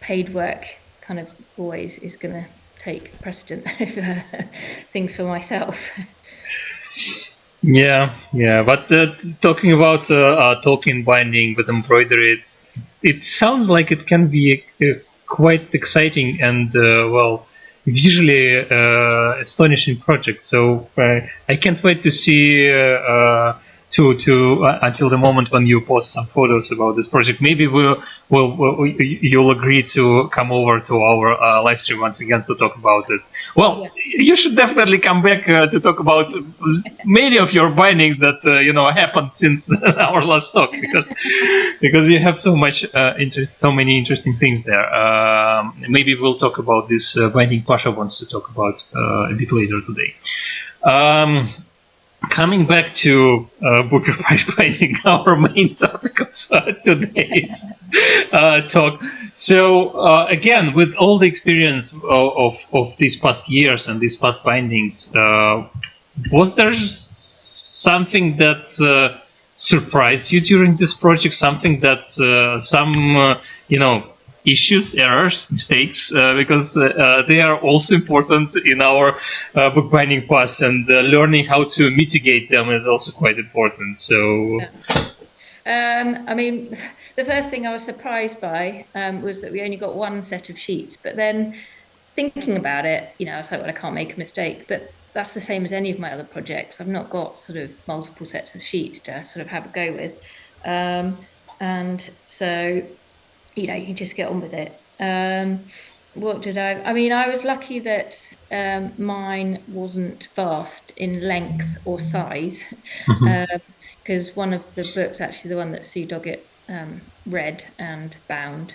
[SPEAKER 2] paid work kind of always is going to take precedent over things for myself.
[SPEAKER 1] Yeah. But talking about talking binding with embroidery, it sounds like it can be quite exciting and visually astonishing project. So I can't wait to see until the moment when you post some photos about this project. Maybe you'll agree to come over to our live stream once again to talk about it. Well,
[SPEAKER 2] Yeah.
[SPEAKER 1] you should definitely come back to talk about many of your bindings that happened since our last talk, because you have so much so many interesting things there. Maybe we'll talk about this binding Pasha wants to talk about a bit later today. Coming back to Booker binding, our main topic of today's talk. So again, with all the experience of these past years and these past bindings, was there something that surprised you during this project? Something that issues, errors, mistakes, because they are also important in our bookbinding path, and learning how to mitigate them is also quite important. So,
[SPEAKER 2] I mean, the first thing I was surprised by was that we only got one set of sheets. But then thinking about it, I was like, well, I can't make a mistake. But that's the same as any of my other projects. I've not got sort of multiple sets of sheets to sort of have a go with. And so, you just get on with it. What did I mean, I was lucky that mine wasn't vast in length or size, because one of the books, actually the one that Sue Doggett read and bound,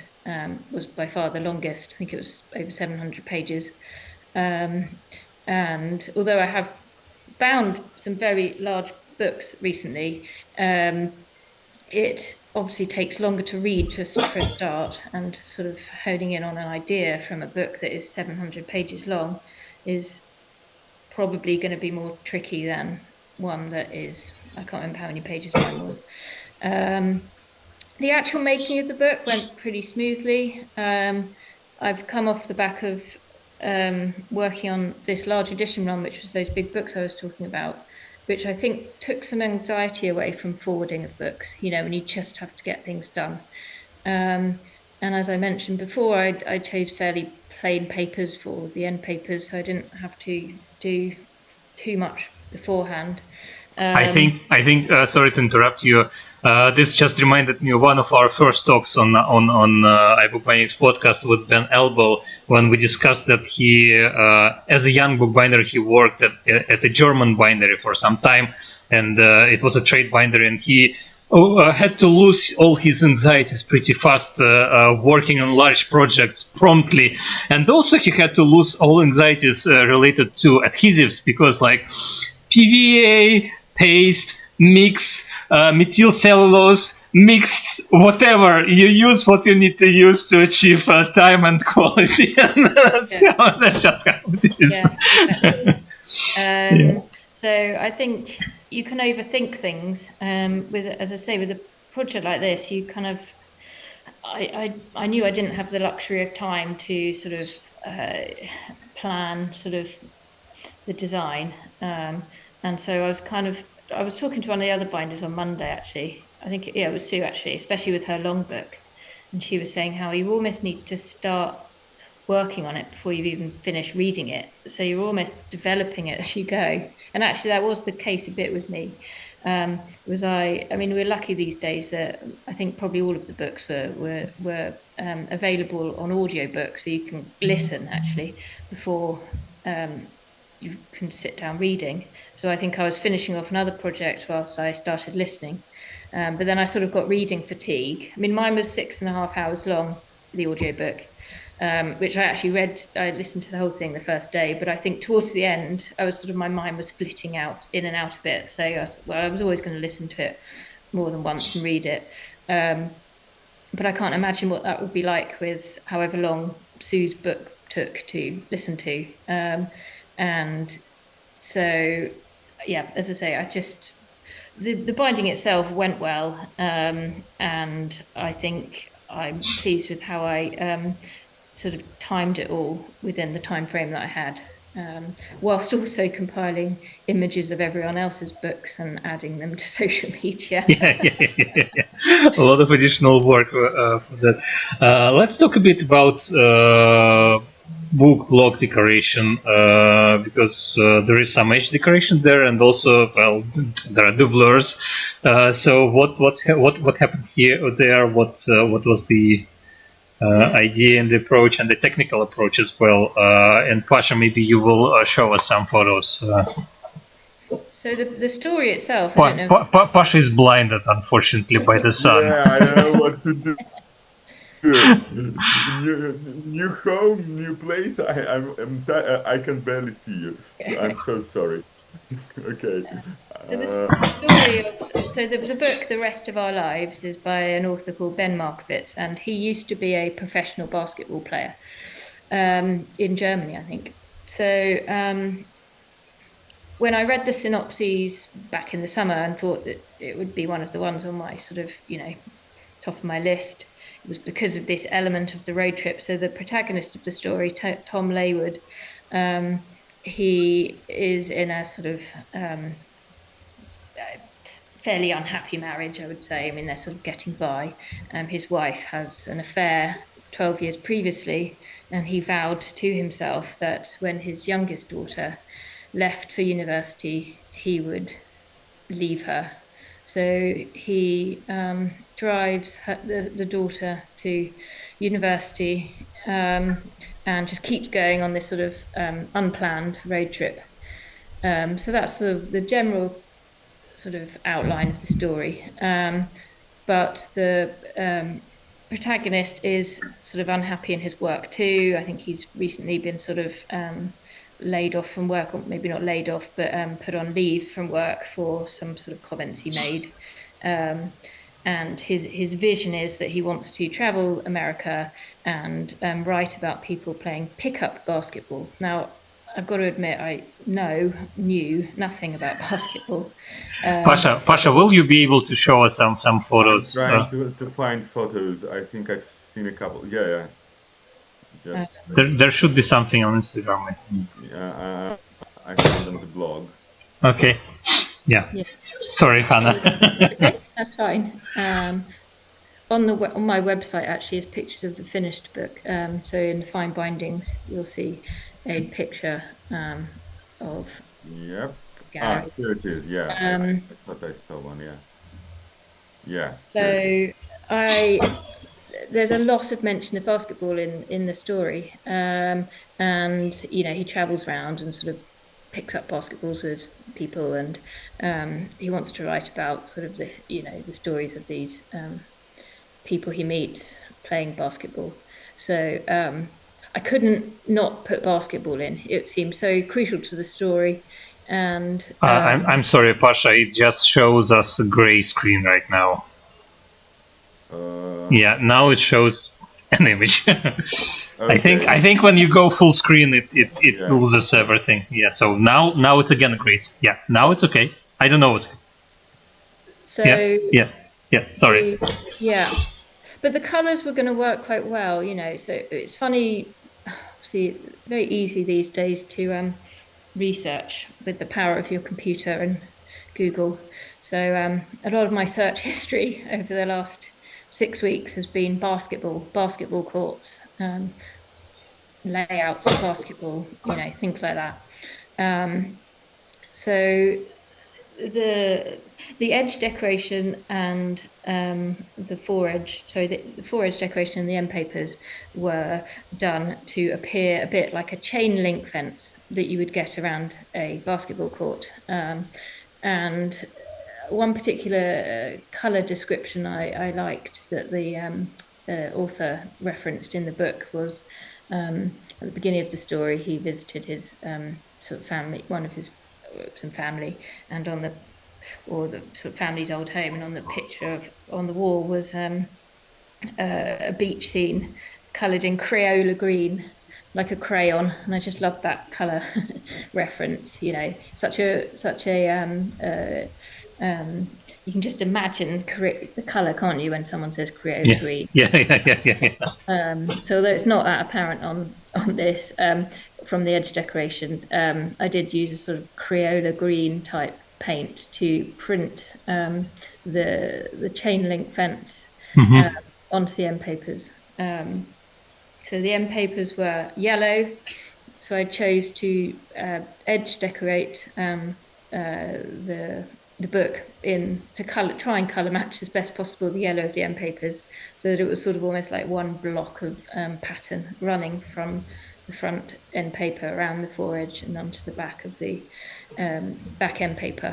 [SPEAKER 2] was by far the longest. I think it was over 700 pages. And although I have bound some very large books recently, it obviously takes longer to read for a start, and sort of honing in on an idea from a book that is 700 pages long is probably going to be more tricky than one that is, I can't remember how many pages mine was. The actual making of the book went pretty smoothly. I've come off the back of working on this large edition run, which was those big books I was talking about, which I think took some anxiety away from forwarding of books, when you just have to get things done. And as I mentioned before, I chose fairly plain papers for the end papers, so I didn't have to do too much beforehand.
[SPEAKER 1] I think sorry to interrupt you. This just reminded me of one of our first talks on iBookBinding's podcast with Ben Elbow, when we discussed that he, as a young bookbinder, he worked at a German bindery for some time, and it was a trade bindery, and he had to lose all his anxieties pretty fast working on large projects promptly, and also he had to lose all anxieties related to adhesives, because like PVA, paste, mix, methyl cellulose, mixed, whatever you use, what you need to use to achieve time and quality. That's just how it is.
[SPEAKER 2] Yeah, exactly. So I think you can overthink things. As I say, with a project like this, you kind of, I knew I didn't have the luxury of time to sort of plan sort of the design, and so I was talking to one of the other binders on Monday, actually. I think it was Sue, actually, especially with her long book, and she was saying how you almost need to start working on it before you've even finished reading it, so you're almost developing it as you go. And actually that was the case a bit with me. I mean, we're lucky these days that I think probably all of the books were available on audiobook, so you can listen actually before you can sit down reading. So I think I was finishing off another project whilst I started listening, but then I sort of got reading fatigue. I mean, mine was 6.5 hours long, the audiobook, which I actually read. I listened to the whole thing the first day, but I think towards the end, my mind was flitting out in and out of it. So I was always going to listen to it more than once and read it. But I can't imagine what that would be like with however long Sue's book took to listen to. And so, yeah, as I say, the binding itself went well, and I think I'm pleased with how I sort of timed it all within the time frame that I had, whilst also compiling images of everyone else's books and adding them to social media.
[SPEAKER 1] Yeah. A lot of additional work for that. Let's talk a bit about book blog decoration, because there is some edge decoration there, and also, well, there are doublers. So what happened here or there? What was the idea and the approach and the technical approach as well? And Pasha, maybe you will show us some photos.
[SPEAKER 2] So the story itself, I don't know.
[SPEAKER 1] Pasha is blinded, unfortunately, by the sun.
[SPEAKER 3] Yeah, I don't know what to do. New home, new place. I can barely see you. I'm so sorry. Okay.
[SPEAKER 2] So the story of the book, The Rest of Our Lives, is by an author called Ben Markovits, and he used to be a professional basketball player in Germany, I think. So when I read the synopses back in the summer and thought that it would be one of the ones on my sort of, top of my list, it was because of this element of the road trip. So the protagonist of the story, Tom Laywood, he is in a sort of fairly unhappy marriage, I would say. I mean, they're sort of getting by. His wife has an affair 12 years previously, and he vowed to himself that when his youngest daughter left for university, he would leave her. So he drives the daughter to university and just keeps going on this sort of unplanned road trip. So that's the general sort of outline of the story. But the protagonist is sort of unhappy in his work too. I think he's recently been sort of laid off from work, or maybe not laid off, but put on leave from work for some sort of comments he made. And his vision is that he wants to travel America and write about people playing pickup basketball. Now, I've got to admit, I knew nothing about basketball.
[SPEAKER 1] Pasha, will you be able to show us some photos?
[SPEAKER 3] I'm trying to find photos. I think I've seen a couple. Yeah.
[SPEAKER 1] There should be something on Instagram, I think.
[SPEAKER 3] Yeah, I found on the blog.
[SPEAKER 1] Okay. Yeah. Sorry, Hannah.
[SPEAKER 2] Okay, that's fine. On my website actually is pictures of the finished book. So in the fine bindings, you'll see a picture of.
[SPEAKER 3] Yep.
[SPEAKER 2] Gary.
[SPEAKER 3] Here it is. Yeah. I thought I saw one. Yeah.
[SPEAKER 2] So there's a lot of mention of basketball in the story, and he travels around and sort of picks up basketballs with people, and he wants to write about sort of the stories of these people he meets playing basketball. So I couldn't not put basketball in. It seemed so crucial to the story. And
[SPEAKER 1] I'm sorry, Pasha. It just shows us a gray screen right now. Yeah, now it shows an image. Okay. I think when you go full screen, it loses everything. Yeah. So now it's again gray. Yeah. Now it's okay. I don't know what's.
[SPEAKER 2] So
[SPEAKER 1] yeah. Sorry.
[SPEAKER 2] But the colours were going to work quite well, So it's funny. See, very easy these days to research with the power of your computer and Google. So a lot of my search history over the last 6 weeks has been basketball courts, layouts of basketball, things like that. So the edge decoration and the foredge decoration and the end papers were done to appear a bit like a chain link fence that you would get around a basketball court. And one particular colour description I liked that the author referenced in the book was at the beginning of the story, he visited his sort of family, some family, and the sort of family's old home, and on the picture on the wall was a beach scene coloured in Crayola green, like a crayon, and I just loved that colour reference. Such a you can just imagine the colour, can't you, when someone says Crayola green?
[SPEAKER 1] Yeah.
[SPEAKER 2] So although it's not that apparent on this, from the edge decoration, I did use a sort of Crayola green type paint to print the chain link fence onto the end papers. So the end papers were yellow, so I chose to edge decorate the book to try and colour match as best possible the yellow of the end papers, so that it was sort of almost like one block of pattern running from the front end paper around the foredge and onto the back of the back end paper.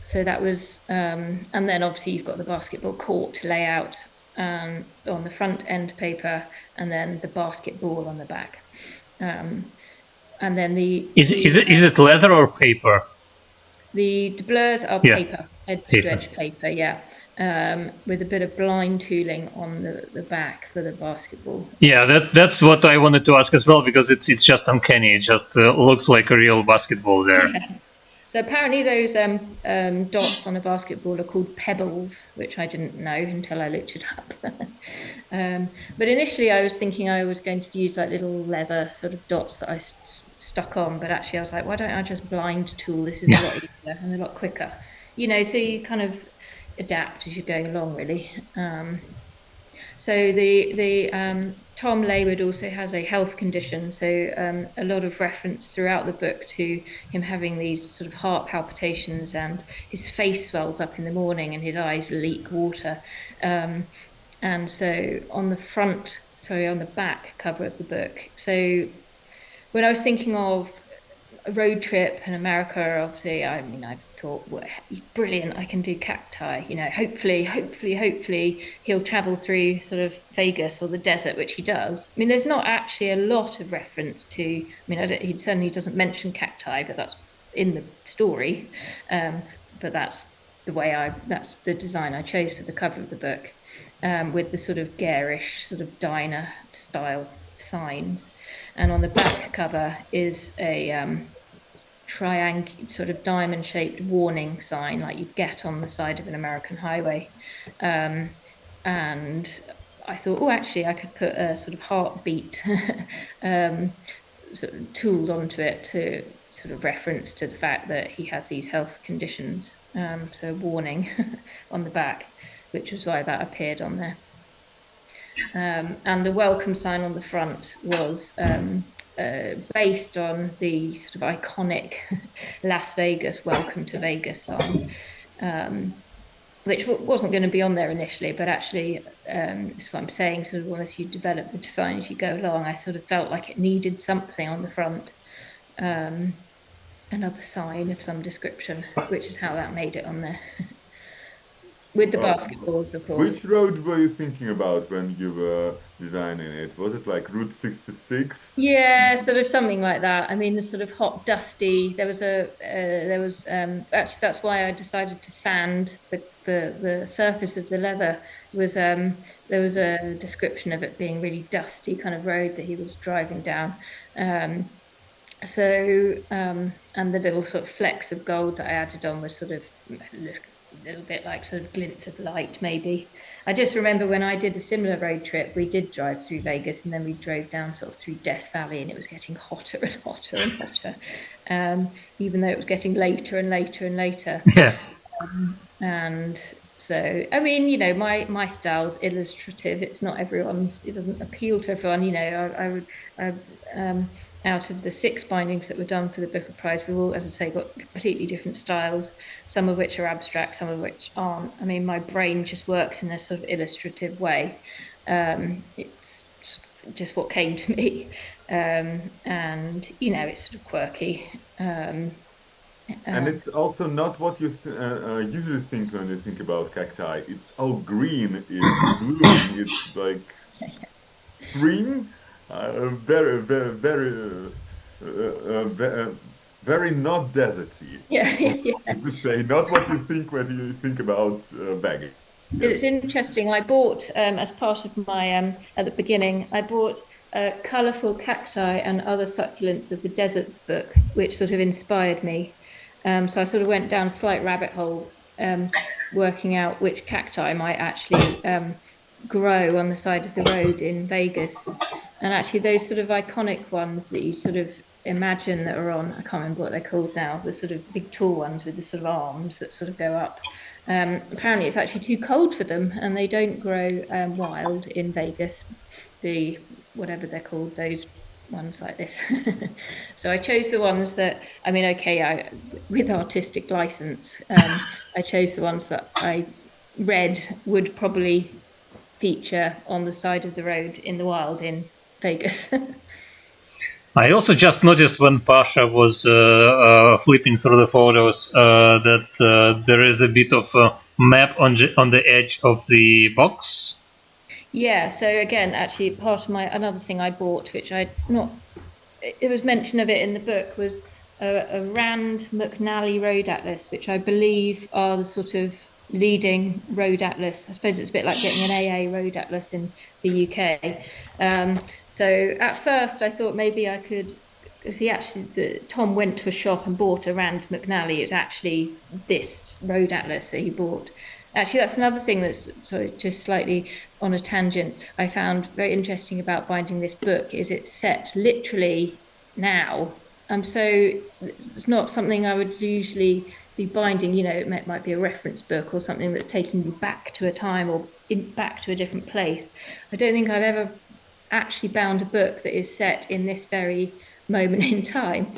[SPEAKER 2] So that was, and then obviously you've got the basketball court to lay out on the front end paper, and then the basketball on the back. And then is
[SPEAKER 1] it leather or paper?
[SPEAKER 2] The doubleurs are paper, edge to edge paper, yeah. With a bit of blind tooling on the back for the basketball.
[SPEAKER 1] Yeah, that's what I wanted to ask as well, because it's just uncanny. It just looks like a real basketball there.
[SPEAKER 2] Yeah. So apparently those dots on a basketball are called pebbles, which I didn't know until I looked it up. But initially I was thinking I was going to use like little leather sort of dots that I stuck on, but actually I was like, why don't I just blind tool? This is a lot easier and a lot quicker. You know, so you kind of adapt as you're going along, really. So the Tom Laywood also has a health condition, so a lot of reference throughout the book to him having these sort of heart palpitations, and his face swells up in the morning and his eyes leak water. And so on the back cover of the book, so when I was thinking of a road trip in America, obviously, I mean, I thought, well, brilliant, I can do cacti, you know, hopefully he'll travel through sort of Vegas or the desert, which he does. I mean, there's not actually a lot of reference to, I mean, he certainly doesn't mention cacti, but that's in the story. But that's that's the design I chose for the cover of the book, with the sort of garish sort of diner style signs. And on the back cover is a triangular sort of diamond-shaped warning sign like you'd get on the side of an American highway. And I thought, oh, actually, I could put a sort of heartbeat sort of tool onto it to sort of reference to the fact that he has these health conditions. So warning on the back, which was why that appeared on there. And the welcome sign on the front was based on the sort of iconic Las Vegas welcome to Vegas sign, which wasn't going to be on there initially, but actually, that's what I'm saying, sort of as you develop the design as you go along, I sort of felt like it needed something on the front, another sign of some description, which is how that made it on there. With the basketballs, of course.
[SPEAKER 3] Which road were you thinking about when you were designing it? Was it like Route 66?
[SPEAKER 2] Yeah, sort of something like that. I mean, the sort of hot, dusty. There was actually, that's why I decided to sand the surface of the leather. There was a description of it being really dusty kind of road that he was driving down. And the little sort of flecks of gold that I added on was sort of a little bit like sort of glints of light, maybe. I just remember when I did a similar road trip, we did drive through Vegas, and then we drove down sort of through Death Valley, and it was getting hotter and hotter and hotter, even though it was getting later and later and later.
[SPEAKER 1] Yeah.
[SPEAKER 2] And so, I mean, you know, my style's illustrative. It's not everyone's. It doesn't appeal to everyone. You know, out of the 6 bindings that were done for the Book of Prize, we've all, as I say, got completely different styles, some of which are abstract, some of which aren't. I mean, my brain just works in a sort of illustrative way. It's just what came to me. And, you know, it's sort of quirky.
[SPEAKER 3] And it's also not what you usually think when you think about cacti. It's all green, it's blooming, it's like spring. Very not deserty.
[SPEAKER 2] Yeah.
[SPEAKER 3] To say, not what you think when you think about bagging.
[SPEAKER 2] It's interesting. I bought, as part of my, at the beginning, I bought colourful cacti and other succulents of the Deserts book, which sort of inspired me. So I sort of went down a slight rabbit hole, working out which cacti might actually grow on the side of the road in Vegas. And actually those sort of iconic ones that you sort of imagine that are on, I can't remember what they're called now, the sort of big tall ones with the sort of arms that sort of go up. Apparently it's actually too cold for them and they don't grow wild in Vegas. The whatever they're called, those ones like this. So I chose the ones that, I mean, okay, with artistic license, I chose the ones that I read would probably feature on the side of the road in the wild in Vegas.
[SPEAKER 1] I also just noticed when Pasha was flipping through the photos that there is a bit of a map on the edge of the box.
[SPEAKER 2] Yeah, so again, actually, part of another thing I bought, which I not, it was mention of it in the book, was a Rand McNally road atlas, which I believe are the sort of leading road atlas. I suppose it's a bit like getting an AA road atlas in the UK. So at first I thought maybe I could, because Tom went to a shop and bought a Rand McNally. It's actually this road atlas that he bought. Actually, that's another thing that's, sorry, just slightly on a tangent, I found very interesting about binding this book is it's set literally now. So it's not something I would usually be binding, you know, it might be a reference book or something that's taking you back to a time or back to a different place. I don't think I've ever actually bound a book that is set in this very moment in time.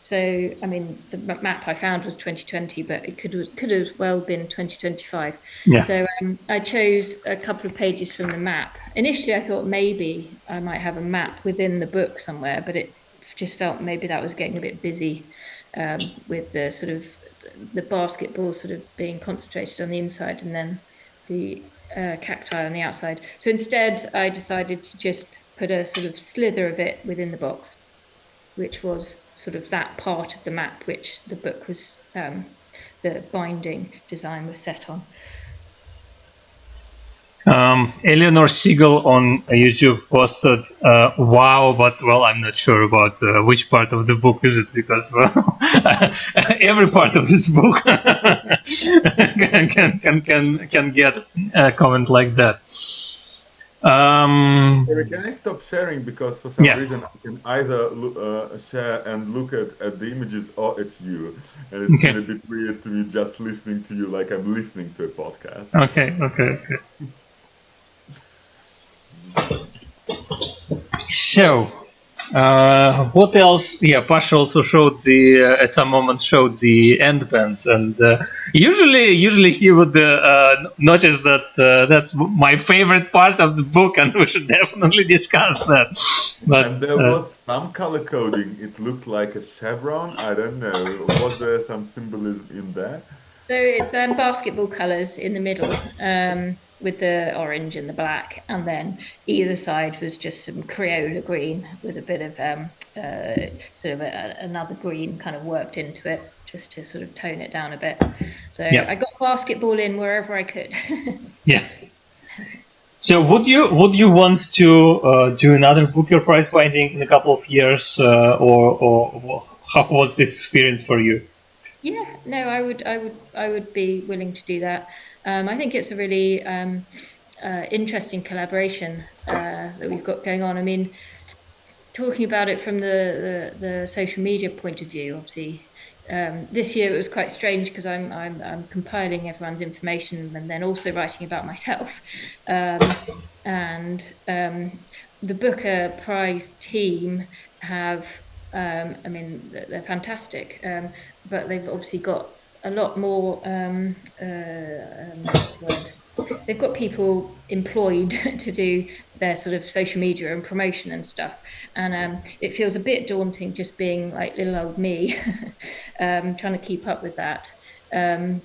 [SPEAKER 2] So, I mean, the map I found was 2020, but it could as well been 2025.
[SPEAKER 1] Yeah.
[SPEAKER 2] So I chose a couple of pages from the map. Initially, I thought maybe I might have a map within the book somewhere, but it just felt maybe that was getting a bit busy with the sort of the basketball sort of being concentrated on the inside and then the cacti on the outside. So instead, I decided to just put a sort of slither of it within the box, which was sort of that part of the map which the book was, the binding design was set on.
[SPEAKER 1] Eleanor Siegel on YouTube posted, wow, but well, I'm not sure about which part of the book is it, because well, every part of this book can get a comment like that.
[SPEAKER 3] Can I stop sharing, because for some reason I can either share and look at the images or at you, and it's been a bit weird to me just listening to you like I'm listening to a podcast.
[SPEAKER 1] Okay. So, what else? Yeah, Pasha also showed at some moment showed the end bands, and usually he would notice that that's my favorite part of the book, and we should definitely discuss that. But
[SPEAKER 3] and there was some color coding. It looked like a chevron. I don't know. Was there some symbolism in there?
[SPEAKER 2] So it's basketball colours in the middle, with the orange and the black, and then either side was just some Crayola green with a bit of sort of another green kind of worked into it, just to sort of tone it down a bit. So I got basketball in wherever I could.
[SPEAKER 1] Yeah. So would you want to do another Booker Prize binding in a couple of years, or how was this experience for you?
[SPEAKER 2] Yeah, no, I would be willing to do that. I think it's a really interesting collaboration that we've got going on. I mean, talking about it from the social media point of view, obviously, this year it was quite strange because I'm compiling everyone's information and then also writing about myself. And the Booker Prize team have, I mean, they're fantastic, but they've obviously got a lot more, what's the word? They've got people employed to do their sort of social media and promotion and stuff. And it feels a bit daunting just being like little old me, trying to keep up with that. So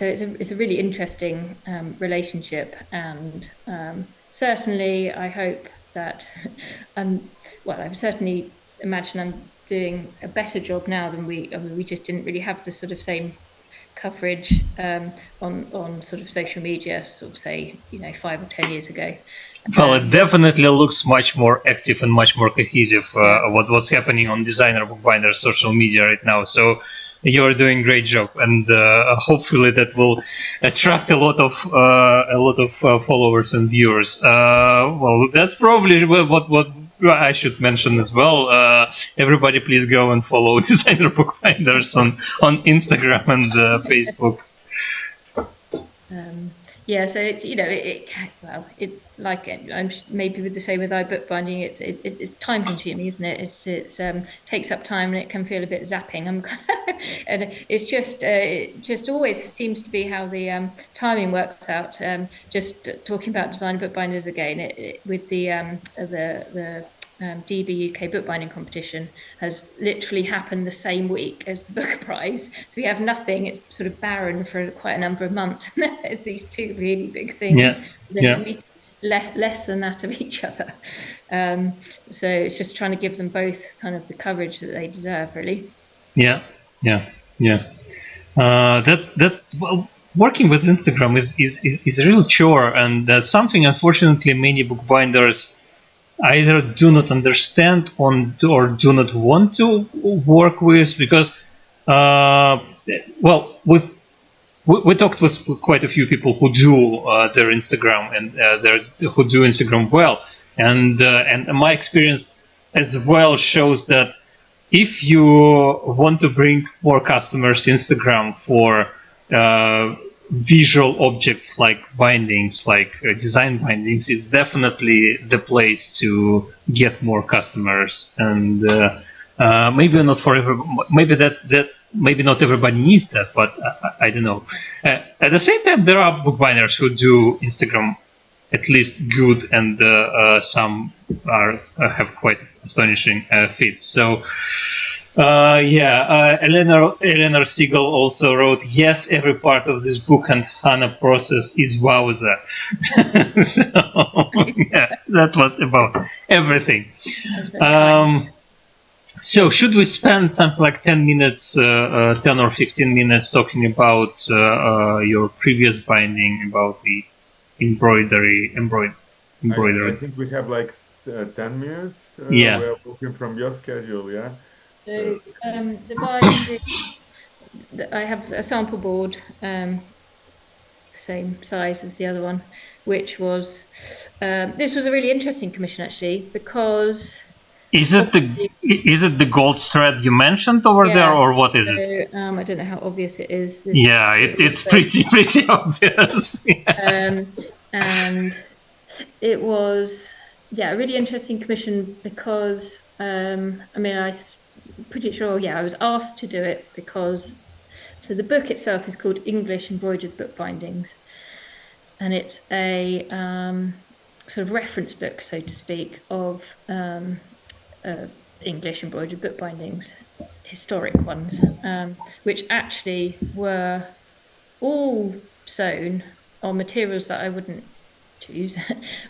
[SPEAKER 2] it's a really interesting relationship, and certainly I hope that I certainly imagine I'm doing a better job now than we just didn't really have the sort of same coverage on sort of social media, sort of say 5 or 10 years ago.
[SPEAKER 1] Well, it definitely looks much more active and much more cohesive. What's happening on Designer Bookbinders social media right now. So you're doing a great job, and hopefully that will attract a lot of followers and viewers. Well, that's probably what I should mention as well. Everybody, please go and follow Designer Bookbinders on Instagram and Facebook.
[SPEAKER 2] Yeah, so it's it's like I'm maybe with the same with iBookBinding. It's time consuming, isn't it? It's takes up time and it can feel a bit zapping. And it's just it just always seems to be how the timing works out. Just talking about Designer Bookbinders again, with the DB UK bookbinding competition has literally happened the same week as the Booker Prize. So we have nothing. It's sort of barren for quite a number of months. It's these two really big things. Less than that of each other. So it's just trying to give them both kind of the coverage that they deserve, really.
[SPEAKER 1] That's well, working with Instagram is a real chore, and that's something unfortunately many bookbinders either do not understand or do not want to work with, because we talked with quite a few people who do their Instagram and who do Instagram well, and my experience as well shows that if you want to bring more customers, Instagram for visual objects like bindings, like design bindings, is definitely the place to get more customers. And maybe not for maybe not everybody needs that, but I don't know. At the same time, there are bookbinders who do Instagram at least good, and some have quite astonishing feeds. So. Eleanor Siegel also wrote, yes, every part of this book and HANA process is wowza. So, that was about everything. So should we spend something like 10 minutes, 10 or 15 minutes talking about your previous binding, about the embroidery?
[SPEAKER 3] I think we have like 10 minutes. We're looking from your schedule, yeah?
[SPEAKER 2] So the binding, I have a sample board, same size as the other one, which was this was a really interesting commission actually, because
[SPEAKER 1] is it the gold thread you mentioned over there, or what is it?
[SPEAKER 2] I don't know how obvious it is.
[SPEAKER 1] It's pretty obvious.
[SPEAKER 2] And it was a really interesting commission because pretty sure, I was asked to do it because, so the book itself is called English Embroidered Bookbindings, and it's a sort of reference book, so to speak, of English embroidered bookbindings, historic ones, which actually were all sewn on materials that I wouldn't choose,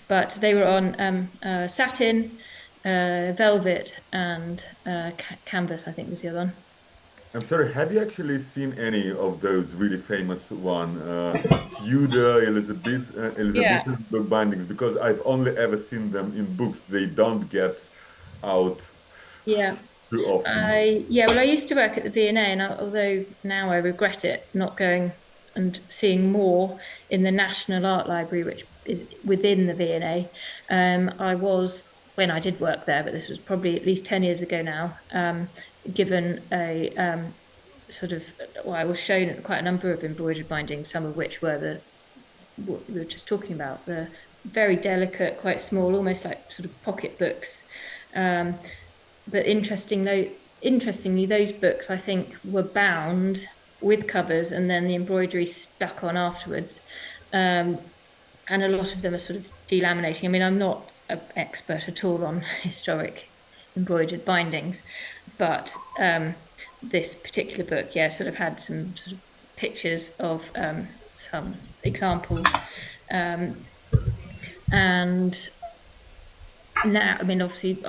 [SPEAKER 2] but they were on satin, velvet, and canvas, I think was the other one.
[SPEAKER 3] I'm sorry, have you actually seen any of those really famous Tudor, Elizabethan bookbindings? Because I've only ever seen them in books. They don't get out too often.
[SPEAKER 2] I used to work at the V&A, and although now I regret it, not going and seeing more in the National Art Library, which is within the V&A. I was, when I did work there, but this was probably at least 10 years ago now, given a I was shown quite a number of embroidered bindings, some of which were what we were just talking about, the very delicate, quite small, almost like sort of pocket books. But interestingly, those books, I think, were bound with covers and then the embroidery stuck on afterwards. And a lot of them are sort of delaminating. I mean, I'm not an expert at all on historic embroidered bindings, but this particular book, sort of had some sort of pictures of some examples. And now, I mean, obviously,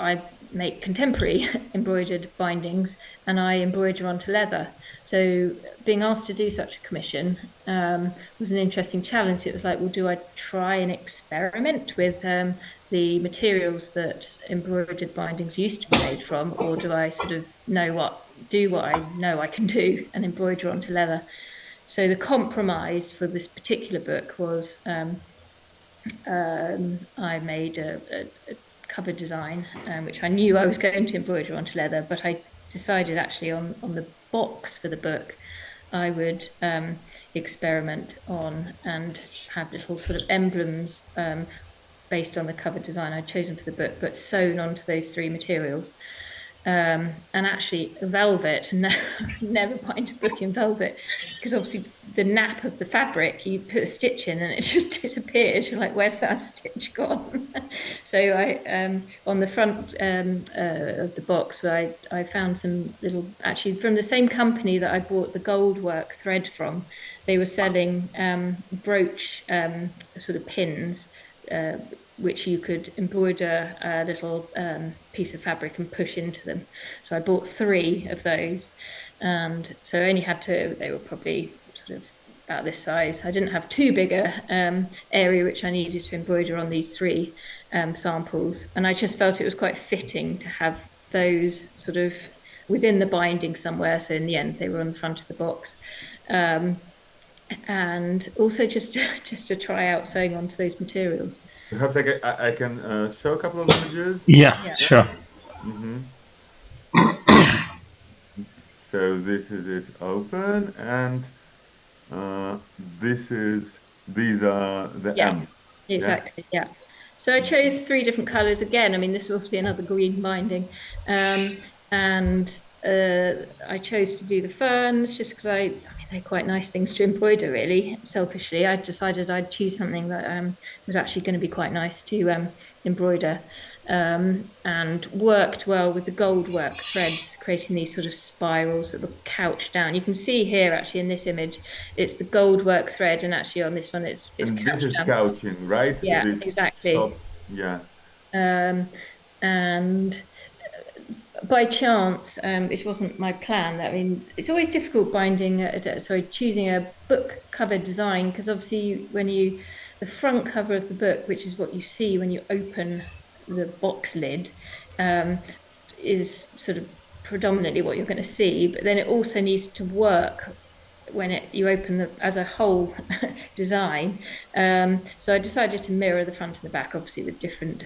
[SPEAKER 2] make contemporary embroidered bindings, and I embroider onto leather. So being asked to do such a commission was an interesting challenge. It was like, well, do I try and experiment with the materials that embroidered bindings used to be made from, or do I sort of do what I know I can do and embroider onto leather? So the compromise for this particular book was I made a cover design, which I knew I was going to embroider onto leather, but I decided actually on the box for the book I would experiment on and have little sort of emblems based on the cover design I'd chosen for the book, but sewn onto those three materials. And actually velvet, never bind a book in velvet, because obviously the nap of the fabric, you put a stitch in and it just disappears. You're like, where's that stitch gone? So I on the front of the box, where I found some little, actually from the same company that I bought the gold work thread from, they were selling brooch sort of pins, which you could embroider a little piece of fabric and push into them. So I bought 3 of those, and so I only had 2. They were probably sort of about this size. I didn't have too big a area which I needed to embroider on these 3 samples, and I just felt it was quite fitting to have those sort of within the binding somewhere. So in the end, they were on the front of the box. And also just to try out sewing onto those materials.
[SPEAKER 3] Perhaps I can show a couple of images.
[SPEAKER 1] Yeah, sure.
[SPEAKER 3] Mm-hmm. So this is it open, and these are the M's.
[SPEAKER 2] Exactly. Yeah. So I chose 3 different colours again. I mean, this is obviously another green binding, and I chose to do the ferns just because I mean, they're quite nice things to embroider, really. Selfishly, I decided I'd choose something that was actually going to be quite nice to embroider, and worked well with the gold work threads, creating these sort of spirals that were couched down. You can see here, actually, in this image, it's the gold work thread, and actually on this one, it's
[SPEAKER 3] and
[SPEAKER 2] couched
[SPEAKER 3] this is
[SPEAKER 2] down.
[SPEAKER 3] couching, right?
[SPEAKER 2] Yeah, exactly.
[SPEAKER 3] Top. Yeah.
[SPEAKER 2] And by chance, it wasn't my plan. I mean, it's always difficult choosing a book cover design, because obviously the front cover of the book, which is what you see when you open the box lid, is sort of predominantly what you're going to see, but then it also needs to work when you open as a whole design. So I decided to mirror the front and the back, obviously with different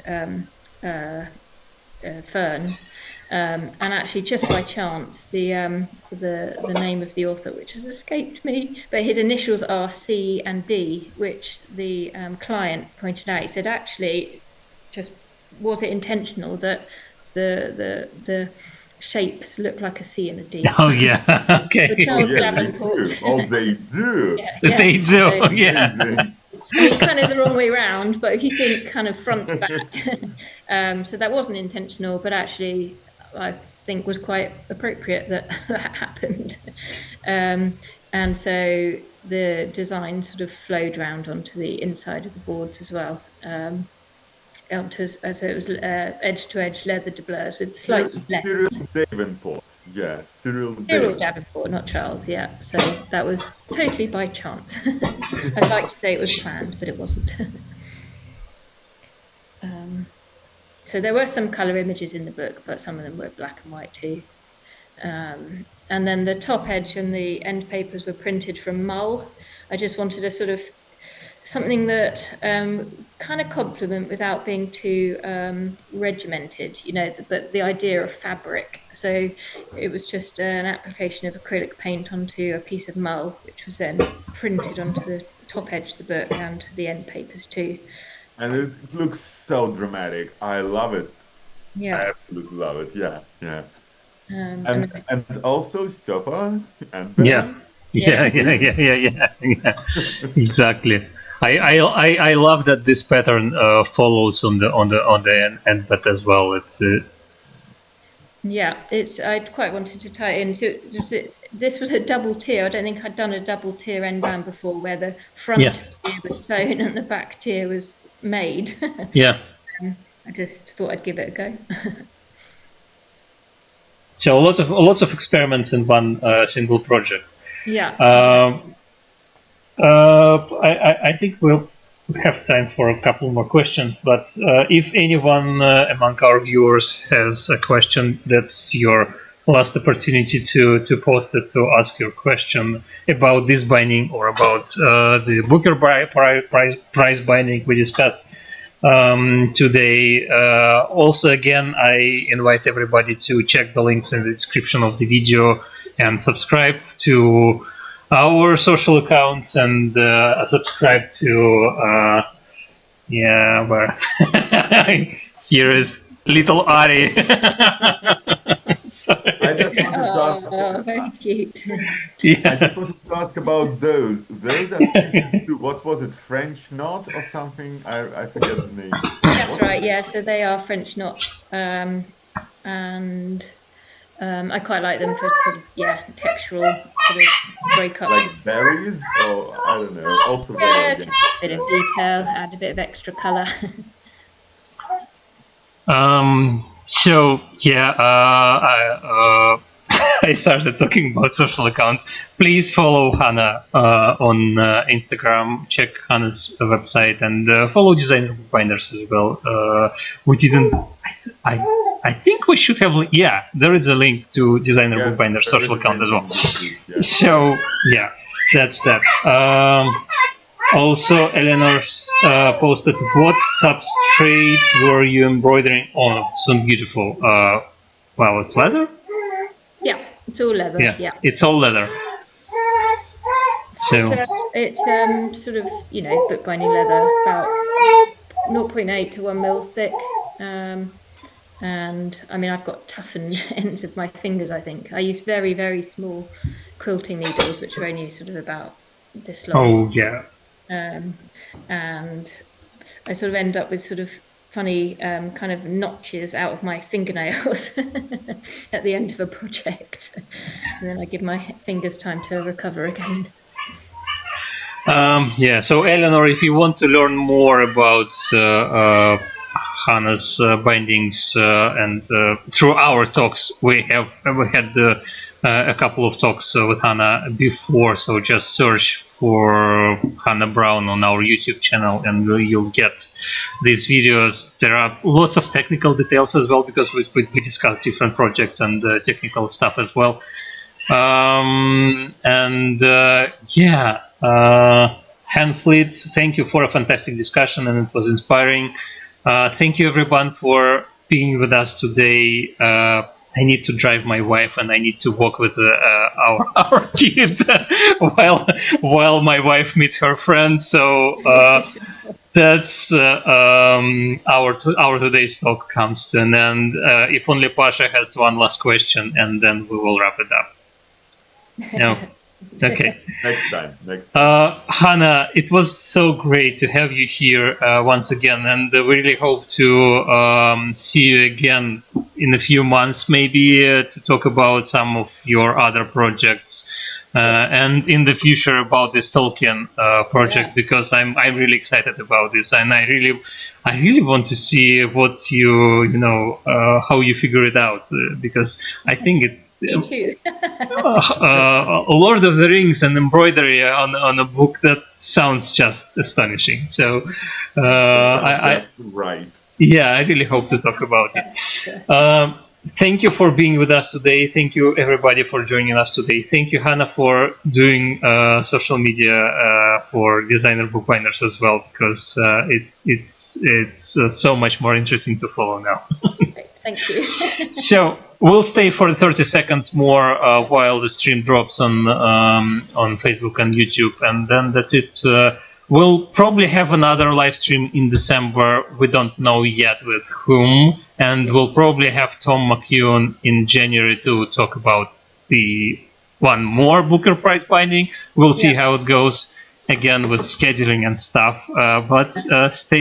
[SPEAKER 2] ferns. And actually, just by chance, the name of the author, which has escaped me, but his initials are C and D, which the client pointed out. He said, actually, just was it intentional that the shapes look like a C and a D?
[SPEAKER 1] Oh yeah, okay.
[SPEAKER 3] They do. Oh, they do.
[SPEAKER 1] They do.
[SPEAKER 2] So,
[SPEAKER 1] yeah.
[SPEAKER 2] I mean, kind of the wrong way around, but if you think kind of front to back, so that wasn't intentional, but actually I think was quite appropriate that that happened. And so the design sort of flowed around onto the inside of the boards as well. So it was edge-to-edge leather doublures with slightly less.
[SPEAKER 3] Cyril Davenport. Yeah, Cyril
[SPEAKER 2] Davenport, not Charles, yeah. So that was totally by chance. I'd like to say it was planned, but it wasn't. So there were some colour images in the book, but some of them were black and white too. And then the top edge and the end papers were printed from mull. I just wanted a sort of something that kind of complement without being too regimented, but the idea of fabric. So it was just an application of acrylic paint onto a piece of mull, which was then printed onto the top edge of the book and the end papers too.
[SPEAKER 3] And it looks so dramatic. I love it.
[SPEAKER 2] Yeah,
[SPEAKER 3] I absolutely love it. Yeah. And also Stoppa and Ben.
[SPEAKER 1] Yeah. Exactly. I love that this pattern follows on the end bit as well. It's
[SPEAKER 2] I quite wanted to tie it in. So this was a double tier. I don't think I'd done a double tier end band before, where the front tier was sewn and the back tier was made.
[SPEAKER 1] Yeah.
[SPEAKER 2] I just thought I'd give it a go.
[SPEAKER 1] So lots of experiments in one single project.
[SPEAKER 2] Yeah.
[SPEAKER 1] I think we'll have time for a couple more questions, but if anyone among our viewers has a question, that's your last opportunity to post it, to ask your question about this binding or about the Booker prize binding we discussed today. Also, again, I invite everybody to check the links in the description of the video and subscribe to our social accounts and subscribe to here is little Ari. Sorry.
[SPEAKER 3] I just wanted to ask.
[SPEAKER 2] Oh, very cute.
[SPEAKER 3] I just wanted to ask about those. Those are species to, what was it, French knot or something? I forget the name.
[SPEAKER 2] That's right. Yeah. So they are French knots, and I quite like them for sort of textural sort of break up.
[SPEAKER 3] Like berries, or I don't know. Also
[SPEAKER 2] Yeah,
[SPEAKER 3] very
[SPEAKER 2] just a bit of detail, add a bit of extra colour.
[SPEAKER 1] So I started talking about social accounts. Please follow Hannah on Instagram. Check Hannah's website and follow Designer Bookbinders as well. We didn't. I think we should have. Yeah, there is a link to Designer Bookbinders social account as well.
[SPEAKER 3] Yeah.
[SPEAKER 1] So that's that. Also, Eleanor's posted, what substrate were you embroidering on? So beautiful. Well, it's leather?
[SPEAKER 2] Yeah, it's all leather. Yeah.
[SPEAKER 1] It's all leather. So
[SPEAKER 2] it's sort of, bookbinding leather, about 0.8 to 1 mil thick. And I mean, I've got toughened ends of my fingers, I think. I use very, very small quilting needles, which are only sort of about this long.
[SPEAKER 1] Oh, yeah.
[SPEAKER 2] And I sort of end up with sort of funny kind of notches out of my fingernails at the end of a project. And then I give my fingers time to recover again.
[SPEAKER 1] So Eleanor, if you want to learn more about Hannah's bindings and through our talks, we had a couple of talks with Hannah before, so just search for Hannah Brown on our YouTube channel and you'll get these videos. There are lots of technical details as well, because we discussed different projects and technical stuff as well. Hanfleet, thank you for a fantastic discussion, and it was inspiring. Thank you everyone for being with us today. I need to drive my wife and I need to walk with our kid while my wife meets her friend. So that's our today's talk comes to an end. If only Pasha has one last question, and then we will wrap it up. No. Okay.
[SPEAKER 3] Next time.
[SPEAKER 1] Hannah, it was so great to have you here once again, and we really hope to see you again in a few months, maybe to talk about some of your other projects, and in the future about this Tolkien project, because I'm really excited about this, and I really want to see what how you figure it out, because I think it.
[SPEAKER 2] Me too.
[SPEAKER 1] Lord of the Rings and embroidery on a book, that sounds just astonishing. So I really hope to talk about it. Thank you for being with us today. Thank you everybody for joining us today. Thank you, Hannah, for doing social media for Designer Bookbinders as well, because it's so much more interesting to follow now.
[SPEAKER 2] Thank you.
[SPEAKER 1] So we'll stay for 30 seconds more while the stream drops on Facebook and YouTube, and then that's it. We'll probably have another live stream in December. We don't know yet with whom, and we'll probably have Tom McEwan in January to talk about the one more Booker Prize binding. We'll see how it goes again with scheduling and stuff. But stay